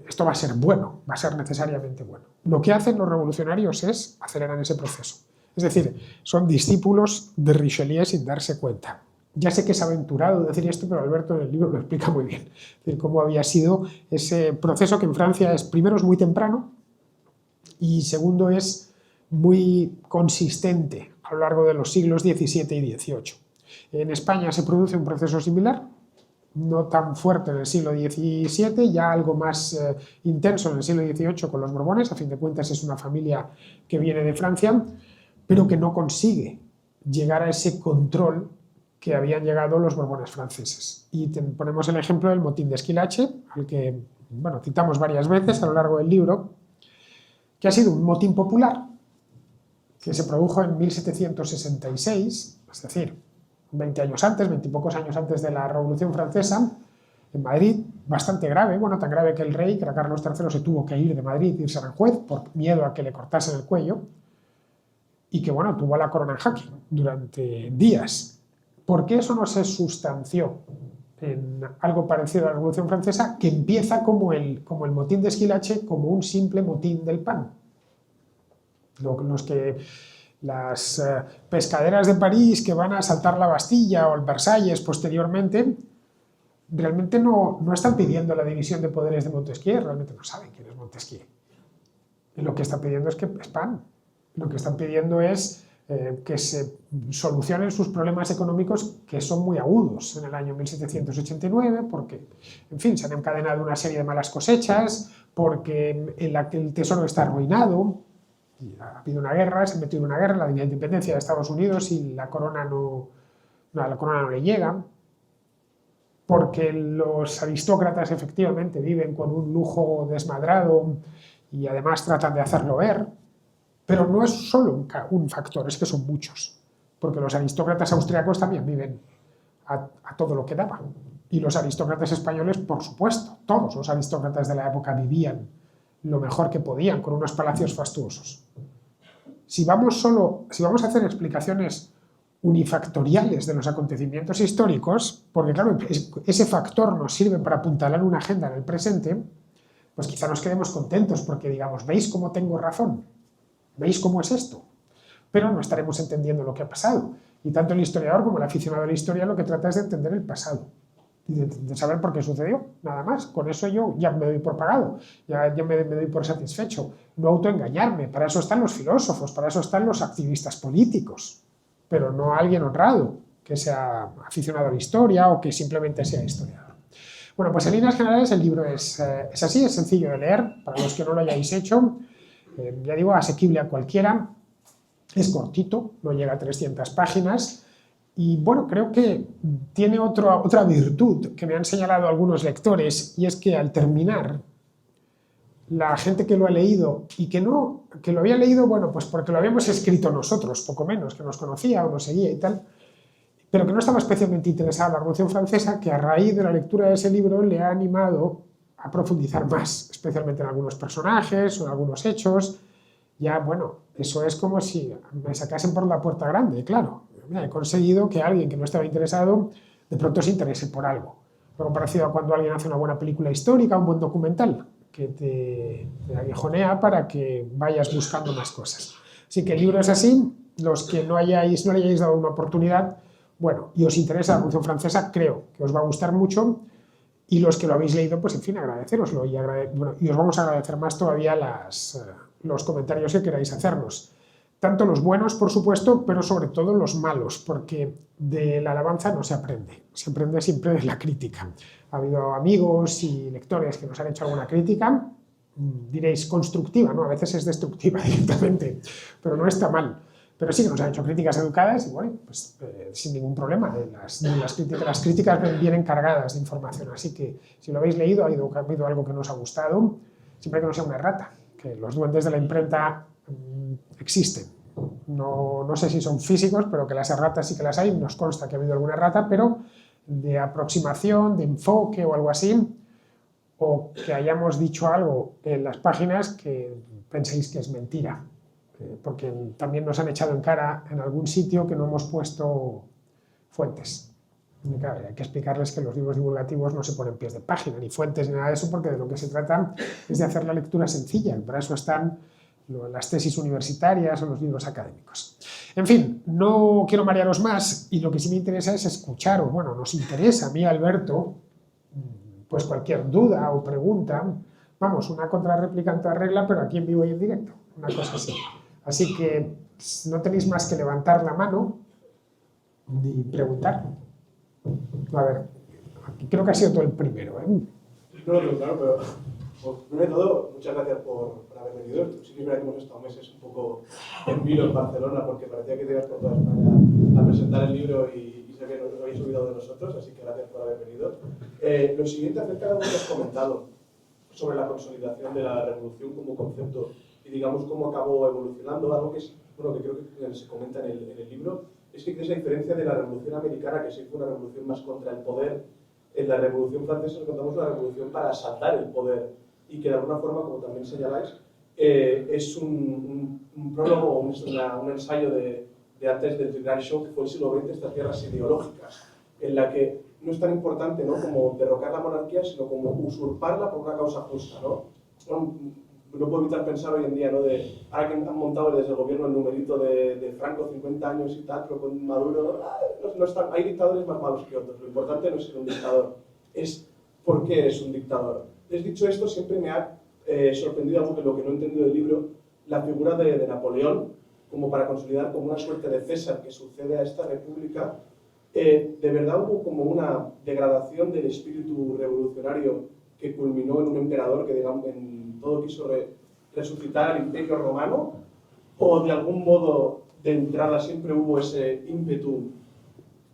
esto va a ser bueno, va a ser necesariamente bueno. Lo que hacen los revolucionarios es acelerar ese proceso. Es decir, son discípulos de Richelieu sin darse cuenta. Ya sé que es aventurado decir esto, pero Alberto en el libro lo explica muy bien. Es decir, cómo había sido ese proceso que en Francia primero es muy temprano y segundo es muy consistente a lo largo de los siglos XVII y XVIII. En España se produce un proceso similar, no tan fuerte en el siglo XVII, ya algo más intenso en el siglo XVIII con los Borbones. A fin de cuentas es una familia que viene de Francia, pero que no consigue llegar a ese control que habían llegado los Borbones franceses. Y ponemos el ejemplo del motín de Esquilache, al que bueno, citamos varias veces a lo largo del libro, que ha sido un motín popular que se produjo en 1766, es decir, 20 años antes, 20 y pocos años antes de la Revolución Francesa, en Madrid, bastante grave, bueno, tan grave que el rey, que era Carlos III, se tuvo que ir de Madrid, irse a Aranjuez, por miedo a que le cortasen el cuello, y que, bueno, tuvo a la corona en jaque durante días. ¿Por qué eso no se sustanció en algo parecido a la Revolución Francesa, que empieza como el motín de Esquilache, como un simple motín del pan? Las pescaderas de París que van a asaltar la Bastilla o el Versalles posteriormente, realmente no están pidiendo la división de poderes de Montesquieu, realmente no saben quién es Montesquieu. Y lo que están pidiendo es pan. Lo que están pidiendo es que se solucionen sus problemas económicos, que son muy agudos en el año 1789, porque, en fin, se han encadenado una serie de malas cosechas, porque el tesoro está arruinado, y ha habido una guerra, se ha metido en una guerra, la de la independencia de Estados Unidos, y la corona no le llega, porque los aristócratas efectivamente viven con un lujo desmadrado y además tratan de hacerlo ver. Pero no es solo un factor, es que son muchos, porque los aristócratas austriacos también viven a todo lo que daban. Y los aristócratas españoles, por supuesto, todos los aristócratas de la época vivían lo mejor que podían, con unos palacios fastuosos. Si vamos a hacer explicaciones unifactoriales de los acontecimientos históricos, porque claro, ese factor nos sirve para apuntalar una agenda en el presente, pues quizá nos quedemos contentos porque digamos, ¿veis cómo tengo razón? ¿Veis cómo es esto? Pero no estaremos entendiendo lo que ha pasado. Y tanto el historiador como el aficionado a la historia lo que trata es de entender el pasado, y de saber por qué sucedió, nada más. Con eso yo ya me doy por pagado, ya me doy por satisfecho. No autoengañarme, para eso están los filósofos, para eso están los activistas políticos, pero no alguien honrado, que sea aficionado a la historia o que simplemente sea historiador. Bueno, pues en líneas generales el libro es así, es sencillo de leer, para los que no lo hayáis hecho, ya digo, asequible a cualquiera, es cortito, no llega a 300 páginas, y bueno, creo que tiene otra virtud que me han señalado algunos lectores, y es que al terminar, la gente que lo ha leído y que lo había leído, bueno, pues porque lo habíamos escrito nosotros, poco menos, que nos conocía o nos seguía y tal, pero que no estaba especialmente interesada en la Revolución Francesa, que a raíz de la lectura de ese libro le ha animado a profundizar más, especialmente en algunos personajes o en algunos hechos. Ya, bueno, eso es como si me sacasen por la puerta grande, claro. He conseguido que alguien que no estaba interesado de pronto se interese por algo. Algo parecido a cuando alguien hace una buena película histórica, un buen documental, que te aguijonea para que vayas buscando más cosas. Así que el libro es así. Los que no le hayáis dado una oportunidad, bueno, y os interesa la Revolución Francesa, creo que os va a gustar mucho. Y los que lo habéis leído, pues en fin, agradeceroslo. Y os vamos a agradecer más todavía los comentarios que queráis hacernos. Tanto los buenos, por supuesto, pero sobre todo los malos, porque de la alabanza no se aprende siempre de la crítica. Ha habido amigos y lectores que nos han hecho alguna crítica, diréis constructiva, ¿no? A veces es destructiva directamente, pero no está mal. Pero sí que nos han hecho críticas educadas y bueno, pues sin ningún problema. Las críticas vienen cargadas de información, así que si lo habéis leído, ha habido algo que no os ha gustado, siempre que no sea una errata, que los duendes de la imprenta existen. No sé si son físicos, pero que las erratas sí que las hay, nos consta que ha habido alguna errata, pero de aproximación, de enfoque o algo así, o que hayamos dicho algo en las páginas que penséis que es mentira, porque también nos han echado en cara en algún sitio que no hemos puesto fuentes. Claro, hay que explicarles que los libros divulgativos no se ponen pies de página, ni fuentes, ni nada de eso, porque de lo que se trata es de hacer la lectura sencilla, y para eso están las tesis universitarias o los libros académicos. En fin, no quiero marearos más, y lo que sí me interesa es escucharos. Bueno, nos interesa a mí, Alberto, pues cualquier duda o pregunta, vamos, una contrarréplica en toda regla, pero aquí en vivo y en directo, una cosa así. Así que no tenéis más que levantar la mano y preguntar. A ver, aquí creo que ha sido todo el primero, ¿eh? No, claro, pero primero de todo, muchas gracias por haber venido. Sí que es verdad que hemos estado meses un poco en vilo en Barcelona porque parecía que te ibas por toda España a presentar el libro y sé que nos habéis olvidado de nosotros, así que gracias por haber venido. Lo siguiente acerca de lo que has comentado sobre la consolidación de la revolución como concepto y digamos cómo acabó evolucionando, algo que es, bueno, que creo que se comenta en el libro, es que esa diferencia de la revolución americana, que sí fue una revolución más contra el poder, en la revolución francesa nos contamos una revolución para asaltar el poder y que de alguna forma, como también señaláis, es un prólogo, un ensayo de antes del Gran Shock, que fue el siglo XX, estas guerras ideológicas, en la que no es tan importante, ¿no?, como derrocar la monarquía, sino como usurparla por una causa justa, ¿no? Bueno, no puedo evitar pensar hoy en día, ¿no?, ahora que han montado desde el gobierno el numerito de Franco, 50 años y tal, pero con Maduro, hay dictadores más malos que otros. Lo importante no es ser un dictador, es por qué es un dictador. Les dicho esto, siempre me ha sorprendido algo que lo que no he entendido del libro, la figura de Napoleón, como para consolidar como una suerte de César que sucede a esta república. De verdad hubo como una degradación del espíritu revolucionario que culminó en un emperador que, digamos, en todo quiso resucitar al Imperio Romano, o de algún modo de entrada siempre hubo ese ímpetu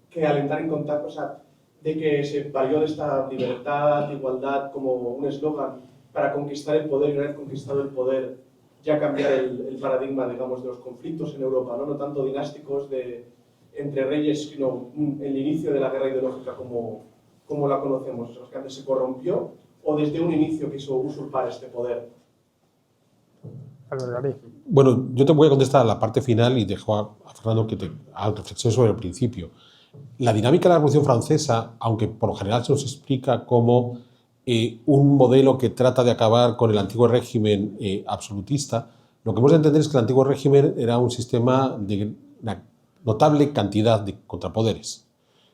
que al entrar en contacto, o sea, de que se valió de esta libertad, igualdad como un eslogan para conquistar el poder, y una vez conquistado el poder ya cambiar el paradigma, digamos, de los conflictos en Europa, no tanto dinásticos entre reyes, sino el inicio de la guerra ideológica como como la conocemos, o sea, que antes se corrompió, o desde un inicio quiso usurpar este poder? Bueno, yo te voy a contestar a la parte final y dejo a Fernando que te haga reflexión sobre el principio. La dinámica de la Revolución Francesa, aunque por lo general se nos explica como un modelo que trata de acabar con el antiguo régimen absolutista, lo que hemos de entender es que el antiguo régimen era un sistema de una notable cantidad de contrapoderes.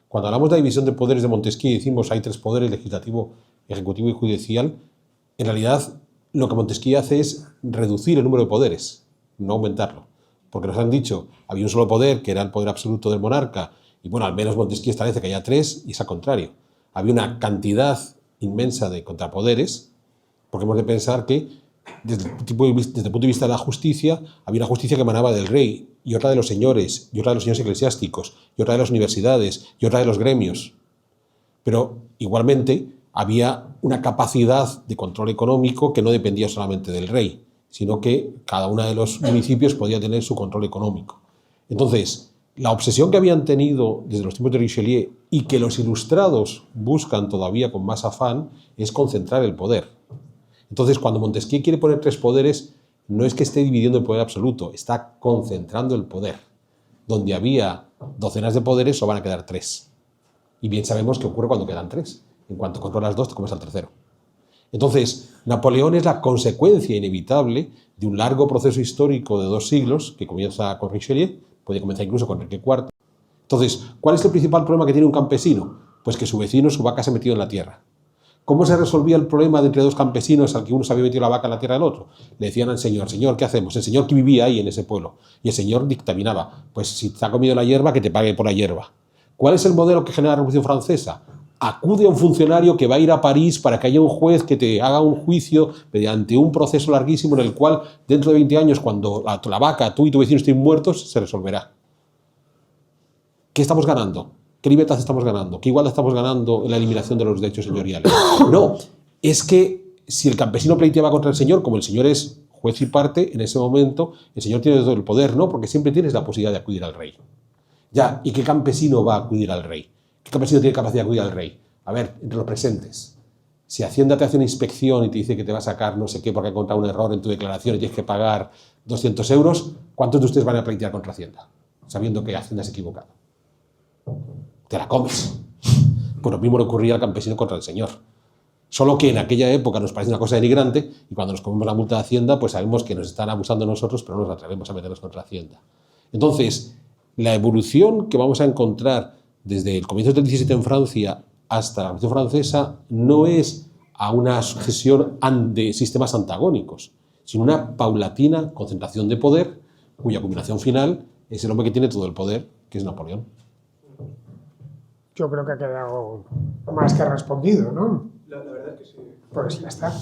Cuando hablamos de la división de poderes de Montesquieu y decimos hay 3 poderes, legislativo, ejecutivo y judicial, en realidad lo que Montesquieu hace es reducir el número de poderes, no aumentarlo. Porque nos han dicho, había un solo poder, que era el poder absoluto del monarca, y bueno, al menos Montesquieu establece que haya 3, y es al contrario. Había una cantidad inmensa de contrapoderes, porque hemos de pensar que desde el punto de vista de la justicia, había una justicia que emanaba del rey, y otra de los señores, y otra de los señores eclesiásticos, y otra de las universidades, y otra de los gremios. Pero igualmente había una capacidad de control económico que no dependía solamente del rey, sino que cada uno de los municipios podía tener su control económico. Entonces, la obsesión que habían tenido desde los tiempos de Richelieu y que los ilustrados buscan todavía con más afán es concentrar el poder. Entonces, cuando Montesquieu quiere poner 3 poderes, no es que esté dividiendo el poder absoluto, está concentrando el poder. Donde había docenas de poderes, solo van a quedar 3. Y bien sabemos qué ocurre cuando quedan 3. En cuanto controlas 2, te comes al tercero. Entonces, Napoleón es la consecuencia inevitable de un largo proceso histórico de 2 siglos, que comienza con Richelieu, puede comenzar incluso con Enrique IV. Entonces, ¿cuál es el principal problema que tiene un campesino? Pues que su vecino, su vaca, se ha metido en la tierra. ¿Cómo se resolvía el problema de entre 2 campesinos al que uno se había metido la vaca en la tierra del otro? Le decían al señor, señor, ¿qué hacemos? El señor que vivía ahí en ese pueblo. Y el señor dictaminaba, pues si te ha comido la hierba, que te pague por la hierba. ¿Cuál es el modelo que genera la Revolución Francesa? Acude a un funcionario que va a ir a París para que haya un juez que te haga un juicio mediante un proceso larguísimo en el cual dentro de 20 años, cuando la vaca, tú y tu vecino estén muertos, se resolverá. ¿Qué estamos ganando? ¿Qué libertad estamos ganando? ¿Qué igualdad estamos ganando en la eliminación de los derechos señoriales? No, es que si el campesino pleiteaba contra el señor, como el señor es juez y parte, en ese momento el señor tiene todo el poder, ¿no? Porque siempre tienes la posibilidad de acudir al rey. Ya, ¿y qué campesino va a acudir al rey? ¿Qué campesino tiene capacidad de acudir al rey? A ver, entre los presentes. Si Hacienda te hace una inspección y te dice que te va a sacar no sé qué porque ha encontrado un error en tu declaración y tienes que pagar 200 euros, ¿cuántos de ustedes van a pleitear contra Hacienda? Sabiendo que Hacienda se ha equivocado. Te la comes. Pues lo mismo le ocurría al campesino contra el señor. Solo que en aquella época nos parece una cosa denigrante y cuando nos comemos la multa de Hacienda, pues sabemos que nos están abusando de nosotros, pero no nos atrevemos a meternos contra Hacienda. Entonces, la evolución que vamos a encontrar desde el comienzo del 17 en Francia hasta la Revolución Francesa no es a una sucesión de sistemas antagónicos, sino una paulatina concentración de poder, cuya combinación final es el hombre que tiene todo el poder, que es Napoleón. Yo creo que ha quedado más que respondido, ¿no? La verdad es que sí. Pues ya está.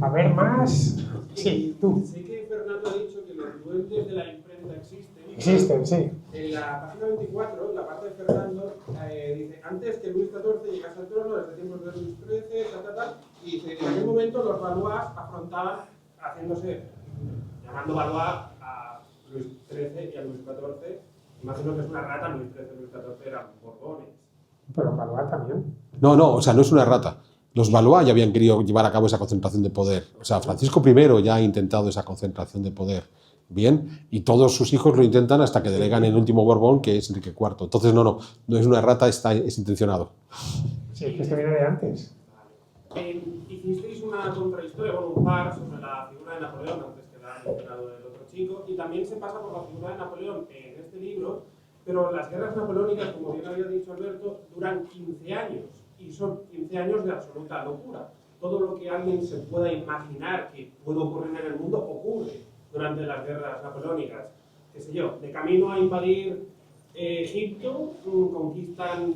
A ver, más. Sí, tú. Sé que Fernando ha dicho que los duendes de la imprenta existen. Existen, sí. En la página 24, la parte de Fernando, dice, antes que Luis XIV llegase al trono, desde tiempos de Luis XIII, y dice, en aquel momento los Valois afrontaban, llamando Valois a Luis XIII y a Luis XIV. Imagino que es una rata, Luis XIII y Luis XIV eran borbones. Pero Valois también. No, o sea, no es una rata. Los Valois ya habían querido llevar a cabo esa concentración de poder. O sea, Francisco I ya ha intentado esa concentración de poder. Bien, y todos sus hijos lo intentan hasta que delegan el último Borbón, que es Enrique IV. Entonces, no es una rata, es intencionado. Sí, es que este viene de antes. Hicisteis una contrahistoria, bueno, un par sobre la figura de Napoleón, antes que la ha mencionado el otro chico, y también se pasa por la figura de Napoleón en este libro, pero las guerras napoleónicas, como bien había dicho Alberto, duran 15 años, y son 15 años de absoluta locura. Todo lo que alguien se pueda imaginar que puede ocurrir en el mundo, ocurre durante las guerras napoleónicas. Qué sé yo, de camino a invadir Egipto, conquistan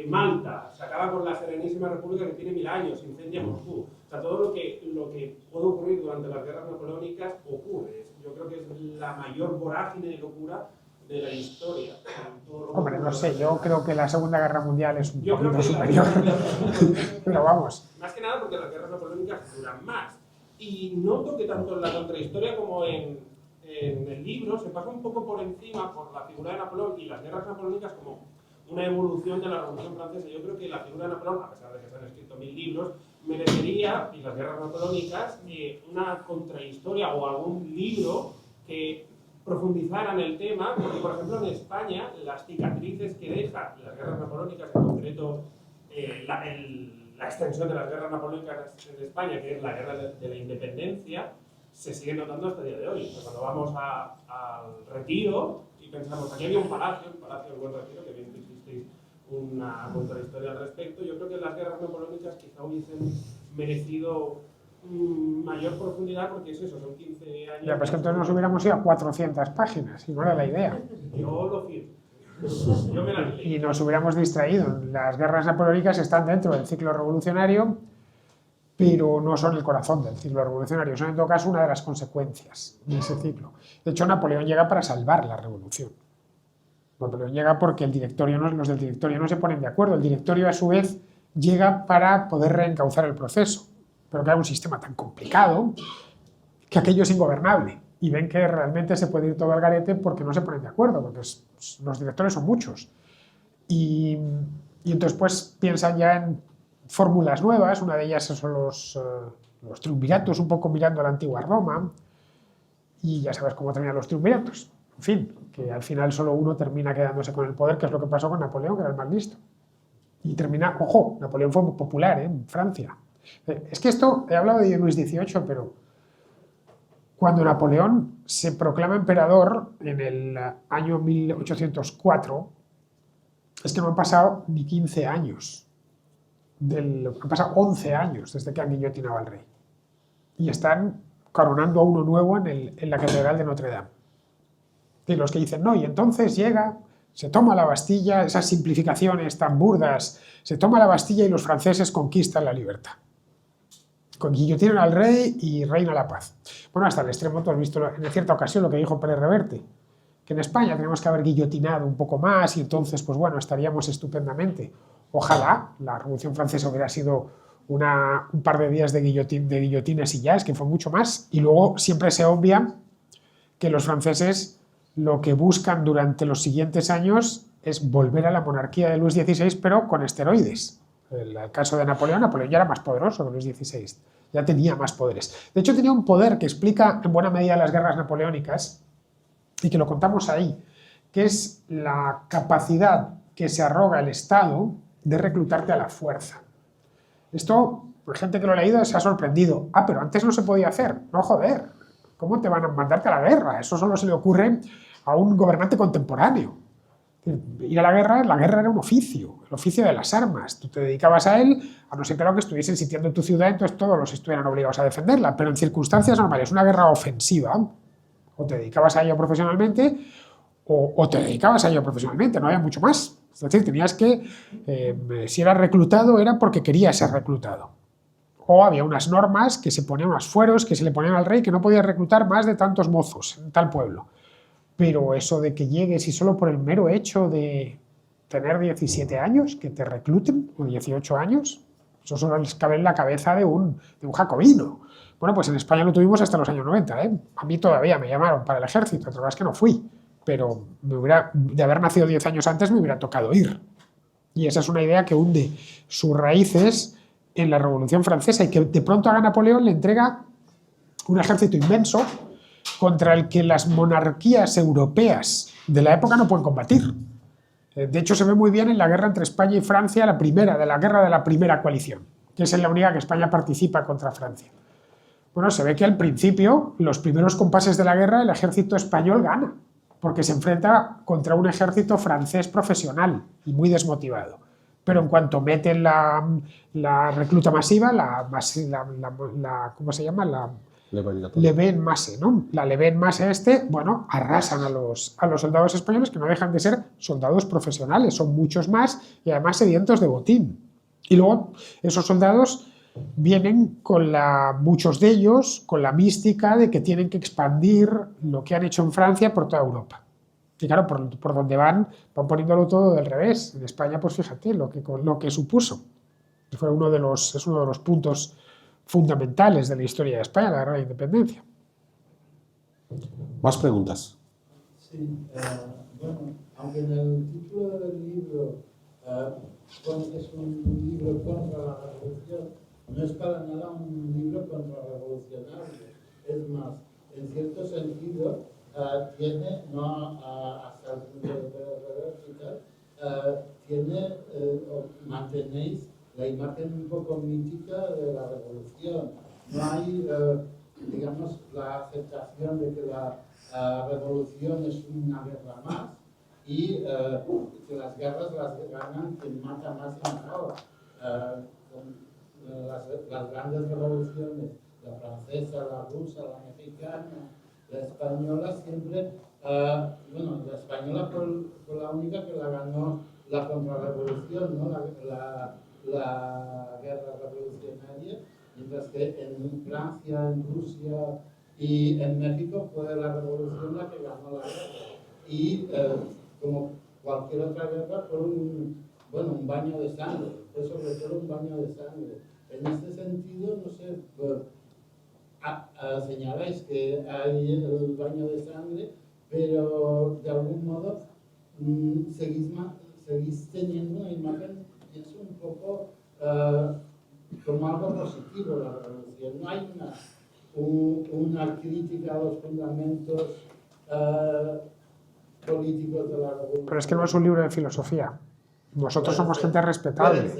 Malta, se acaba con la Serenísima República que tiene 1000 años, incendia Moscú. O sea, todo lo que puede ocurrir durante las guerras napoleónicas ocurre. Yo creo que es la mayor vorágine de locura de la historia. Hombre, no sé, yo creo que la Segunda Guerra Mundial es un poquito superior. Pero vamos. Más que nada porque las guerras napoleónicas duran más. Y noto que tanto en la contrahistoria como en el libro se pasa un poco por encima por la figura de Napoleón y las guerras napoleónicas como una evolución de la Revolución Francesa. Yo creo que la figura de Napoleón, a pesar de que se han escrito 1000 libros, merecería, y las guerras napoleónicas, una contrahistoria o algún libro que profundizara en el tema, porque por ejemplo en España las cicatrices que dejan las guerras napoleónicas, en concreto la extensión de las guerras napoleónicas en España, que es la guerra de la independencia, se sigue notando hasta el día de hoy. Pues cuando vamos al Retiro y pensamos, aquí había un palacio del Buen Retiro, que bien que hicisteis una contrahistoria al respecto, yo creo que las guerras napoleónicas quizá hubiesen merecido mayor profundidad, porque es eso, son 15 años... Ya, pues que entonces nos hubiéramos ido a 400 páginas, y no era la idea. Yo lo firmo. Yo me la leí. Y nos hubiéramos distraído. Las guerras napoleónicas están dentro del ciclo revolucionario, pero no son el corazón del ciclo revolucionario, son en todo caso una de las consecuencias de ese ciclo. De hecho, Napoleón llega para salvar la revolución. Napoleón llega porque los del directorio no se ponen de acuerdo. El directorio, a su vez, llega para poder reencauzar el proceso. Pero que hay un sistema tan complicado que aquello es ingobernable. Y ven que realmente se puede ir todo al garete porque no se ponen de acuerdo, porque los directores son muchos. Y entonces pues piensan ya en fórmulas nuevas, una de ellas son los triunviratos, un poco mirando a la antigua Roma, y ya sabes cómo terminan los triunviratos. En fin, que al final solo uno termina quedándose con el poder, que es lo que pasó con Napoleón, que era el más listo. Y termina, ojo, Napoleón fue muy popular en Francia. Es que esto, he hablado de Luis XVIII, pero cuando Napoleón se proclama emperador en el año 1804, es que no han pasado ni 15 años. Han pasado 11 años desde que han guillotinado al rey. Y están coronando a uno nuevo en la Catedral de Notre Dame. Y los que dicen, no, y entonces llega, se toma la Bastilla, esas simplificaciones tan burdas, se toma la Bastilla y los franceses conquistan la libertad. Guillotinan al rey y reina la paz. Bueno, hasta el extremo, tú has visto en cierta ocasión lo que dijo Pérez Reverte, que en España tenemos que haber guillotinado un poco más y entonces, pues bueno, estaríamos estupendamente. Ojalá la Revolución Francesa hubiera sido un par de días de guillotines y ya, es que fue mucho más. Y luego siempre se obvia que los franceses lo que buscan durante los siguientes años es volver a la monarquía de Luis XVI, pero con esteroides. En el caso de Napoleón ya era más poderoso que Luis XVI, ya tenía más poderes. De hecho, tenía un poder que explica en buena medida las guerras napoleónicas, y que lo contamos ahí, que es la capacidad que se arroga el Estado de reclutarte a la fuerza. Esto, por gente que lo ha leído, se ha sorprendido. Ah, pero antes no se podía hacer. No, joder, ¿cómo te van a mandarte a la guerra? Eso solo se le ocurre a un gobernante contemporáneo. Ir a la guerra era un oficio, el oficio de las armas. Tú te dedicabas a él, a no ser claro que estuviesen sitiando tu ciudad, entonces todos los estuvieran obligados a defenderla, pero en circunstancias normales, una guerra ofensiva, o te dedicabas a ello profesionalmente, o te dedicabas a ello profesionalmente, no había mucho más. Es decir, tenías que, si eras reclutado, era porque querías ser reclutado. O había unas normas que se ponían, unos fueros que se le ponían al rey, que no podía reclutar más de tantos mozos en tal pueblo. Pero eso de que llegues y solo por el mero hecho de tener 17 años, que te recluten, o 18 años, eso solo les cabe en la cabeza de un jacobino. Bueno, pues en España lo tuvimos hasta los años 90, ¿eh? A mí todavía me llamaron para el ejército, otra vez que no fui, pero de haber nacido 10 años antes me hubiera tocado ir. Y esa es una idea que hunde sus raíces en la Revolución Francesa y que de pronto a Napoleón le entrega un ejército inmenso contra el que las monarquías europeas de la época no pueden combatir. De hecho, se ve muy bien en la guerra entre España y Francia, la guerra de la primera coalición, que es en la única que España participa contra Francia. Bueno, se ve que al principio, los primeros compases de la guerra, el ejército español gana, porque se enfrenta contra un ejército francés profesional y muy desmotivado. Pero en cuanto meten la recluta masiva, ¿cómo se llama? Leven Masse, ¿no? La Leven Masse bueno, arrasan a los soldados españoles, que no dejan de ser soldados profesionales, son muchos más y además sedientos de botín. Y luego esos soldados vienen muchos de ellos con la mística de que tienen que expandir lo que han hecho en Francia por toda Europa. Y claro, por donde van poniéndolo todo del revés. En España, pues fíjate lo que supuso. Y es uno de los puntos fundamentales de la historia de España, la guerra de la independencia. ¿Más preguntas? Sí, Sí, bueno, aunque en el título del libro pone que es un libro contra la revolución, no es para nada un libro contrarrevolucionario. Es más, en cierto sentido, tiene, no hasta el punto de reversa, tiene, mantenéis la imagen un poco mítica de la revolución. No hay, digamos, la aceptación de que la revolución es una guerra más y que las guerras las ganan quien mata más y mejor. Las grandes revoluciones, la francesa, la rusa, la mexicana, la española siempre, bueno, la española fue la única que la ganó la contrarrevolución, ¿no? La guerra revolucionaria, mientras que en Francia, en Rusia y en México fue la revolución la que ganó la guerra. Y como cualquier otra guerra fue un baño de sangre, fue sobre todo un baño de sangre. En este sentido, no sé, señaláis que hay el baño de sangre, pero de algún modo seguís teniendo una imagen que es un poco como algo positivo la revolución. No hay una crítica a los fundamentos políticos de la revolución. Pero es que no es un libro de filosofía. Nosotros somos gente respetable,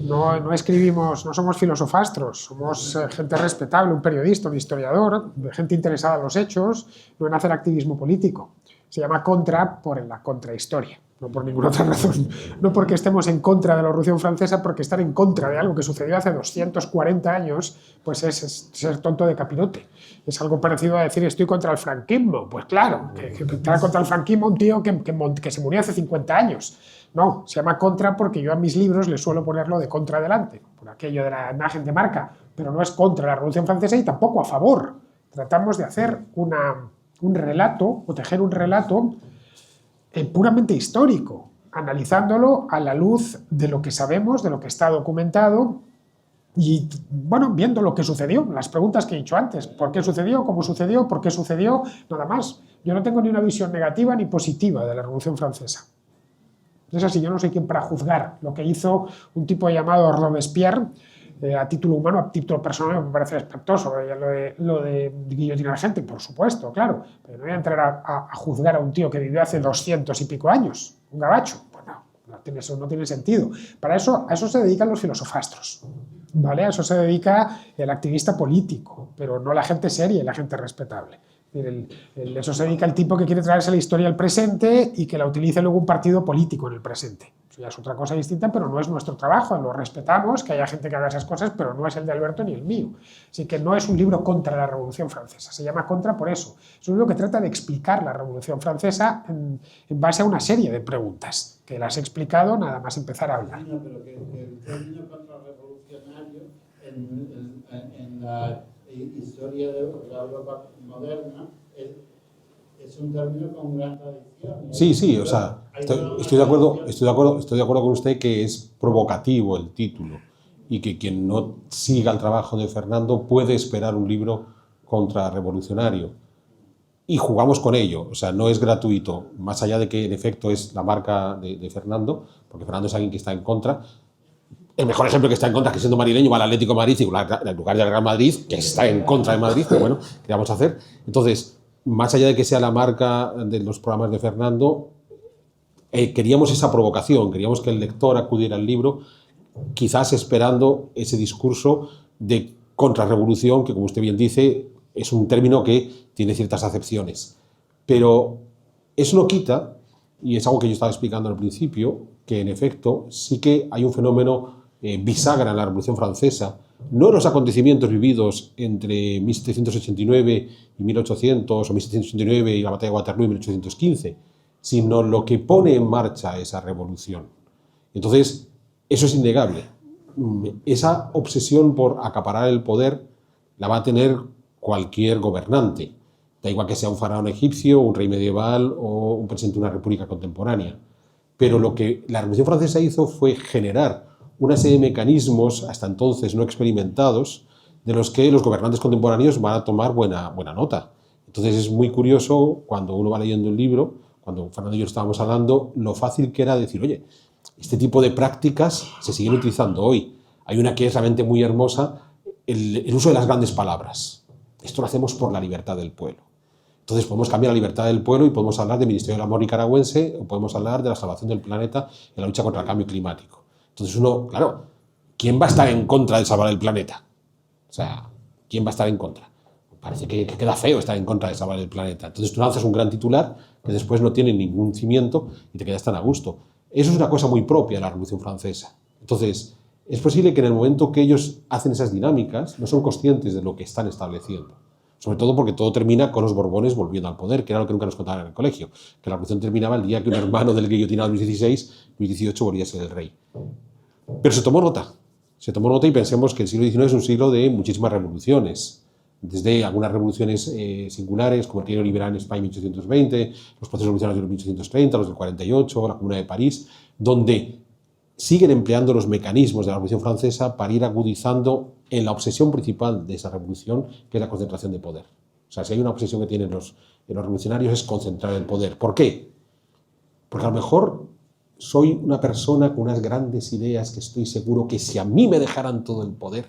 no escribimos, no somos filosofastros, somos gente respetable, un periodista, un historiador, gente interesada en los hechos, no en hacer activismo político. Se llama Contra por la contrahistoria, no por ninguna otra razón. No porque estemos en contra de la Revolución Francesa, porque estar en contra de algo que sucedió hace 240 años, pues es ser tonto de capirote. Es algo parecido a decir estoy contra el franquismo. Pues claro, que estar contra el franquismo un tío que se murió hace 50 años. No, se llama Contra porque yo a mis libros le suelo ponerlo de contra delante, por aquello de la imagen de marca, pero no es contra la Revolución Francesa y tampoco a favor. Tratamos de hacer un relato, o tejer un relato puramente histórico, analizándolo a la luz de lo que sabemos, de lo que está documentado y, bueno, viendo lo que sucedió, las preguntas que he dicho antes. ¿Por qué sucedió? ¿Cómo sucedió? ¿Por qué sucedió? Nada más. Yo no tengo ni una visión negativa ni positiva de la Revolución Francesa. Es así, yo no soy quien para juzgar lo que hizo un tipo llamado Robespierre, a título humano, a título personal me parece espantoso, lo de guillotinar gente, por supuesto, claro, pero no voy a entrar a juzgar a un tío que vivió hace 200 y pico años, un gabacho, pues no tiene sentido. A eso se dedican los filosofastros, ¿vale? A eso se dedica el activista político, pero no la gente seria y la gente respetable. Eso se dedica el tipo que quiere traerse la historia al presente y que la utilice luego un partido político en el presente. Eso ya es otra cosa distinta, pero no es nuestro trabajo, lo respetamos, que haya gente que haga esas cosas, pero no es el de Alberto ni el mío. Así que no es un libro contra la Revolución Francesa, se llama Contra por eso. Es un libro que trata de explicar la Revolución Francesa en base a una serie de preguntas, que las he explicado nada más empezar a hablar. No, pero que el término contrarrevolucionario en la historia de la Europa moderna es un término con gran tradición. Sí, o sea, estoy de acuerdo con usted que es provocativo el título y que quien no siga el trabajo de Fernando puede esperar un libro contrarrevolucionario. Y jugamos con ello, o sea, no es gratuito, más allá de que en efecto es la marca de Fernando, porque Fernando es alguien que está en contra. El mejor ejemplo que está en contra es que siendo madrileño va al Atlético de Madrid y en lugar del Real Madrid, que está en contra de Madrid, pero bueno, ¿qué vamos a hacer? Entonces, más allá de que sea la marca de los programas de Fernando, queríamos esa provocación, queríamos que el lector acudiera al libro, quizás esperando ese discurso de contrarrevolución, que como usted bien dice, es un término que tiene ciertas acepciones. Pero eso no quita, y es algo que yo estaba explicando al principio, que en efecto sí que hay un fenómeno bisagra en la Revolución Francesa, no los acontecimientos vividos entre 1789 y 1800, o 1789 y la batalla de Waterloo en 1815, sino lo que pone en marcha esa revolución. Entonces, eso es innegable. Esa obsesión por acaparar el poder la va a tener cualquier gobernante. Da igual que sea un faraón egipcio, un rey medieval o un presidente de una república contemporánea. Pero lo que la Revolución Francesa hizo fue generar una serie de mecanismos hasta entonces no experimentados de los que los gobernantes contemporáneos van a tomar buena nota. Entonces es muy curioso cuando uno va leyendo el libro, cuando Fernando y yo estábamos hablando, lo fácil que era decir, oye, este tipo de prácticas se siguen utilizando hoy. Hay una que es realmente muy hermosa, el uso de las grandes palabras. Esto lo hacemos por la libertad del pueblo. Entonces podemos cambiar la libertad del pueblo y podemos hablar del Ministerio del Amor nicaragüense o podemos hablar de la salvación del planeta en la lucha contra el cambio climático. Entonces uno, claro, ¿quién va a estar en contra de salvar el planeta? O sea, ¿quién va a estar en contra? Parece que queda feo estar en contra de salvar el planeta. Entonces tú lanzas un gran titular que después no tiene ningún cimiento y te quedas tan a gusto. Eso es una cosa muy propia de la Revolución Francesa. Entonces, es posible que en el momento que ellos hacen esas dinámicas no son conscientes de lo que están estableciendo. Sobre todo porque todo termina con los Borbones volviendo al poder, que era lo que nunca nos contaban en el colegio, que la revolución terminaba el día que un hermano del guillotinado Luis XVI, Luis XVIII, volvía a ser el rey. Pero se tomó nota y pensemos que el siglo XIX es un siglo de muchísimas revoluciones, desde algunas revoluciones singulares, como el Trienio Liberal en España en 1820, los procesos revolucionarios de 1830, los del 48, la Comuna de París, donde siguen empleando los mecanismos de la Revolución Francesa para ir agudizando en la obsesión principal de esa revolución, que es la concentración de poder. O sea, si hay una obsesión que tienen los revolucionarios es concentrar el poder. ¿Por qué? Porque a lo mejor soy una persona con unas grandes ideas que estoy seguro que si a mí me dejaran todo el poder,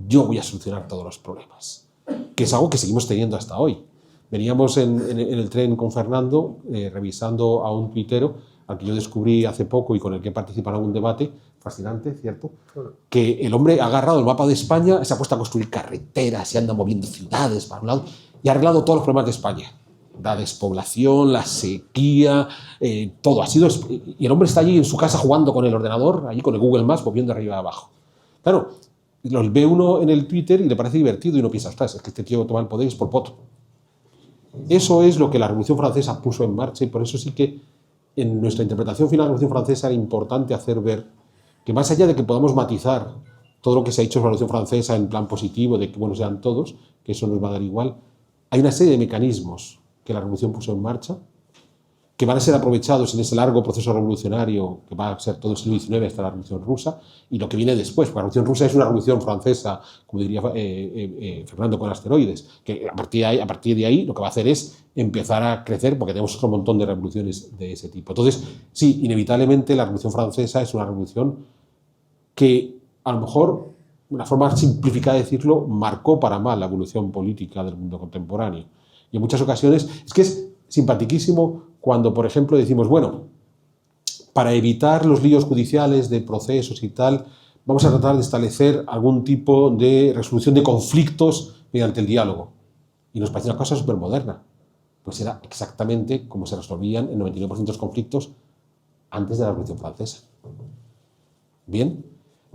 yo voy a solucionar todos los problemas. Que es algo que seguimos teniendo hasta hoy. Veníamos en el tren con Fernando, revisando a un tuitero al que yo descubrí hace poco y con el que he participado en un debate fascinante, ¿cierto? Que el hombre ha agarrado el mapa de España, se ha puesto a construir carreteras, se anda moviendo ciudades para un lado y ha arreglado todos los problemas de España. La despoblación, la sequía, todo. Y el hombre está allí en su casa jugando con el ordenador, allí con el Google Maps, moviendo arriba y abajo. Claro, lo ve uno en el Twitter y le parece divertido y uno piensa, ostras, es que este tío toma el poder y es por poto. Eso es lo que la Revolución Francesa puso en marcha y por eso sí que en nuestra interpretación final de la Revolución Francesa era importante hacer ver que más allá de que podamos matizar todo lo que se ha hecho en la Revolución Francesa en plan positivo, de que buenos sean todos, que eso nos va a dar igual, hay una serie de mecanismos que la Revolución puso en marcha, que van a ser aprovechados en ese largo proceso revolucionario que va a ser todo el siglo XIX hasta la Revolución Rusa, y lo que viene después, porque la Revolución Rusa es una revolución francesa, como diría Fernando con asteroides, que a partir de ahí lo que va a hacer es empezar a crecer, porque tenemos otro montón de revoluciones de ese tipo. Entonces, sí, inevitablemente la Revolución Francesa es una revolución que, a lo mejor, una forma simplificada de decirlo, marcó para mal la evolución política del mundo contemporáneo. Y en muchas ocasiones, es que es simpatiquísimo cuando, por ejemplo, decimos, bueno, para evitar los líos judiciales de procesos y tal, vamos a tratar de establecer algún tipo de resolución de conflictos mediante el diálogo. Y nos parece una cosa súper moderna. Pues era exactamente como se resolvían el 99% de los conflictos antes de la Revolución Francesa. Bien,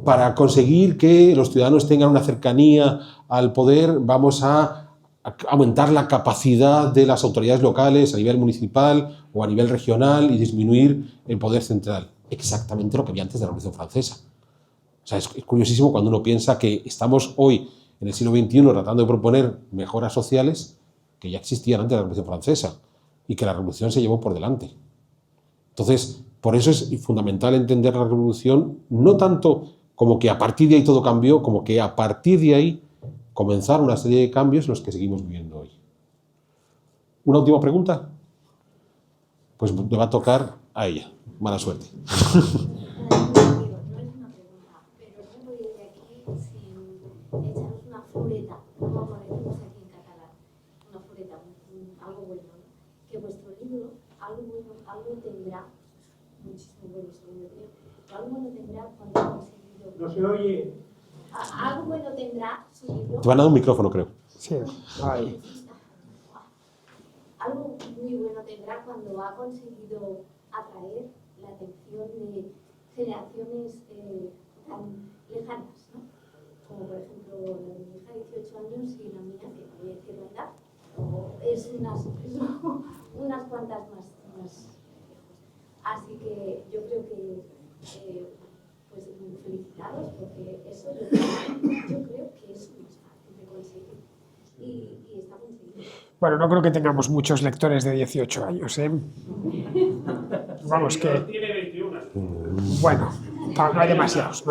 para conseguir que los ciudadanos tengan una cercanía al poder, vamos a aumentar la capacidad de las autoridades locales a nivel municipal o a nivel regional y disminuir el poder central. Exactamente lo que había antes de la Revolución Francesa. O sea, es curiosísimo cuando uno piensa que estamos hoy, en el siglo XXI, tratando de proponer mejoras sociales que ya existían antes de la Revolución Francesa y que la Revolución se llevó por delante. Entonces, por eso es fundamental entender la Revolución no tanto como que a partir de ahí todo cambió, como que a partir de ahí comenzaron una serie de cambios en los que seguimos viviendo hoy. ¿Una última pregunta? Pues le va a tocar a ella. Mala suerte. No es una pregunta, pero no voy de aquí sin echaros una floreta, como decimos aquí en catalán, una floreta, algo bueno, ¿no? Que vuestro libro, algo tendrá, muchísimo bueno según yo creo, pero algo bueno tendrá cuando ha conseguido... No se oye. Algo bueno tendrá su libro... Te van a dar un micrófono, creo. Sí, ahí. Algo muy bueno tendrá cuando ha conseguido atraer la atención de generaciones tan lejanas, ¿no? Como por ejemplo la de mi hija de 18 años y la mía, que no voy a decir la edad, es unas cuantas más lejos. Así que yo creo que pues felicitaros porque eso yo creo que es más fácil de conseguir y está conseguido. Bueno, no creo que tengamos muchos lectores de 18 años, ¿eh? Vamos, que... Tiene 21. Bueno, no hay demasiados.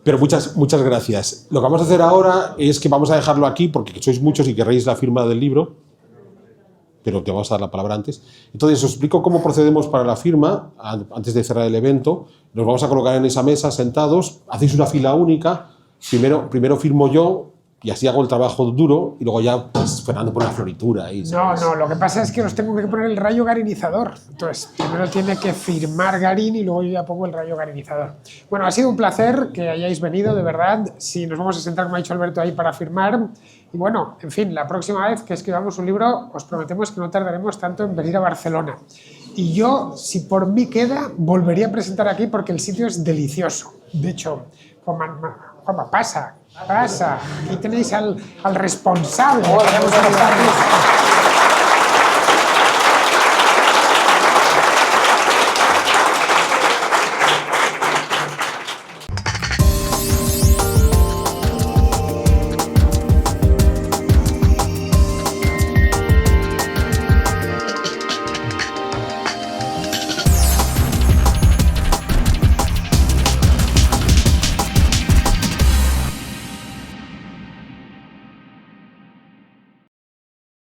Pero muchas gracias. Lo que vamos a hacer ahora es que vamos a dejarlo aquí porque sois muchos y querréis la firma del libro. pero te vamos a dar la palabra antes. Entonces, os explico cómo procedemos para la firma, antes de cerrar el evento. Nos vamos a colocar en esa mesa sentados, hacéis una fila única, primero firmo yo, y así hago el trabajo duro, y luego ya, pues, Fernando pone la floritura. Ahí, No, lo que pasa es que os tengo que poner el rayo garinizador. Entonces, primero tiene que firmar Garín y luego yo ya pongo el rayo garinizador. Bueno, ha sido un placer que hayáis venido, de verdad. Si nos vamos a sentar, como ha dicho Alberto, ahí para firmar. Y bueno, en fin, la próxima vez que escribamos un libro, os prometemos que no tardaremos tanto en venir a Barcelona. Y yo, si por mí queda, volvería a presentar aquí porque el sitio es delicioso. De hecho, Juanma, pasa. Aquí tenéis al responsable.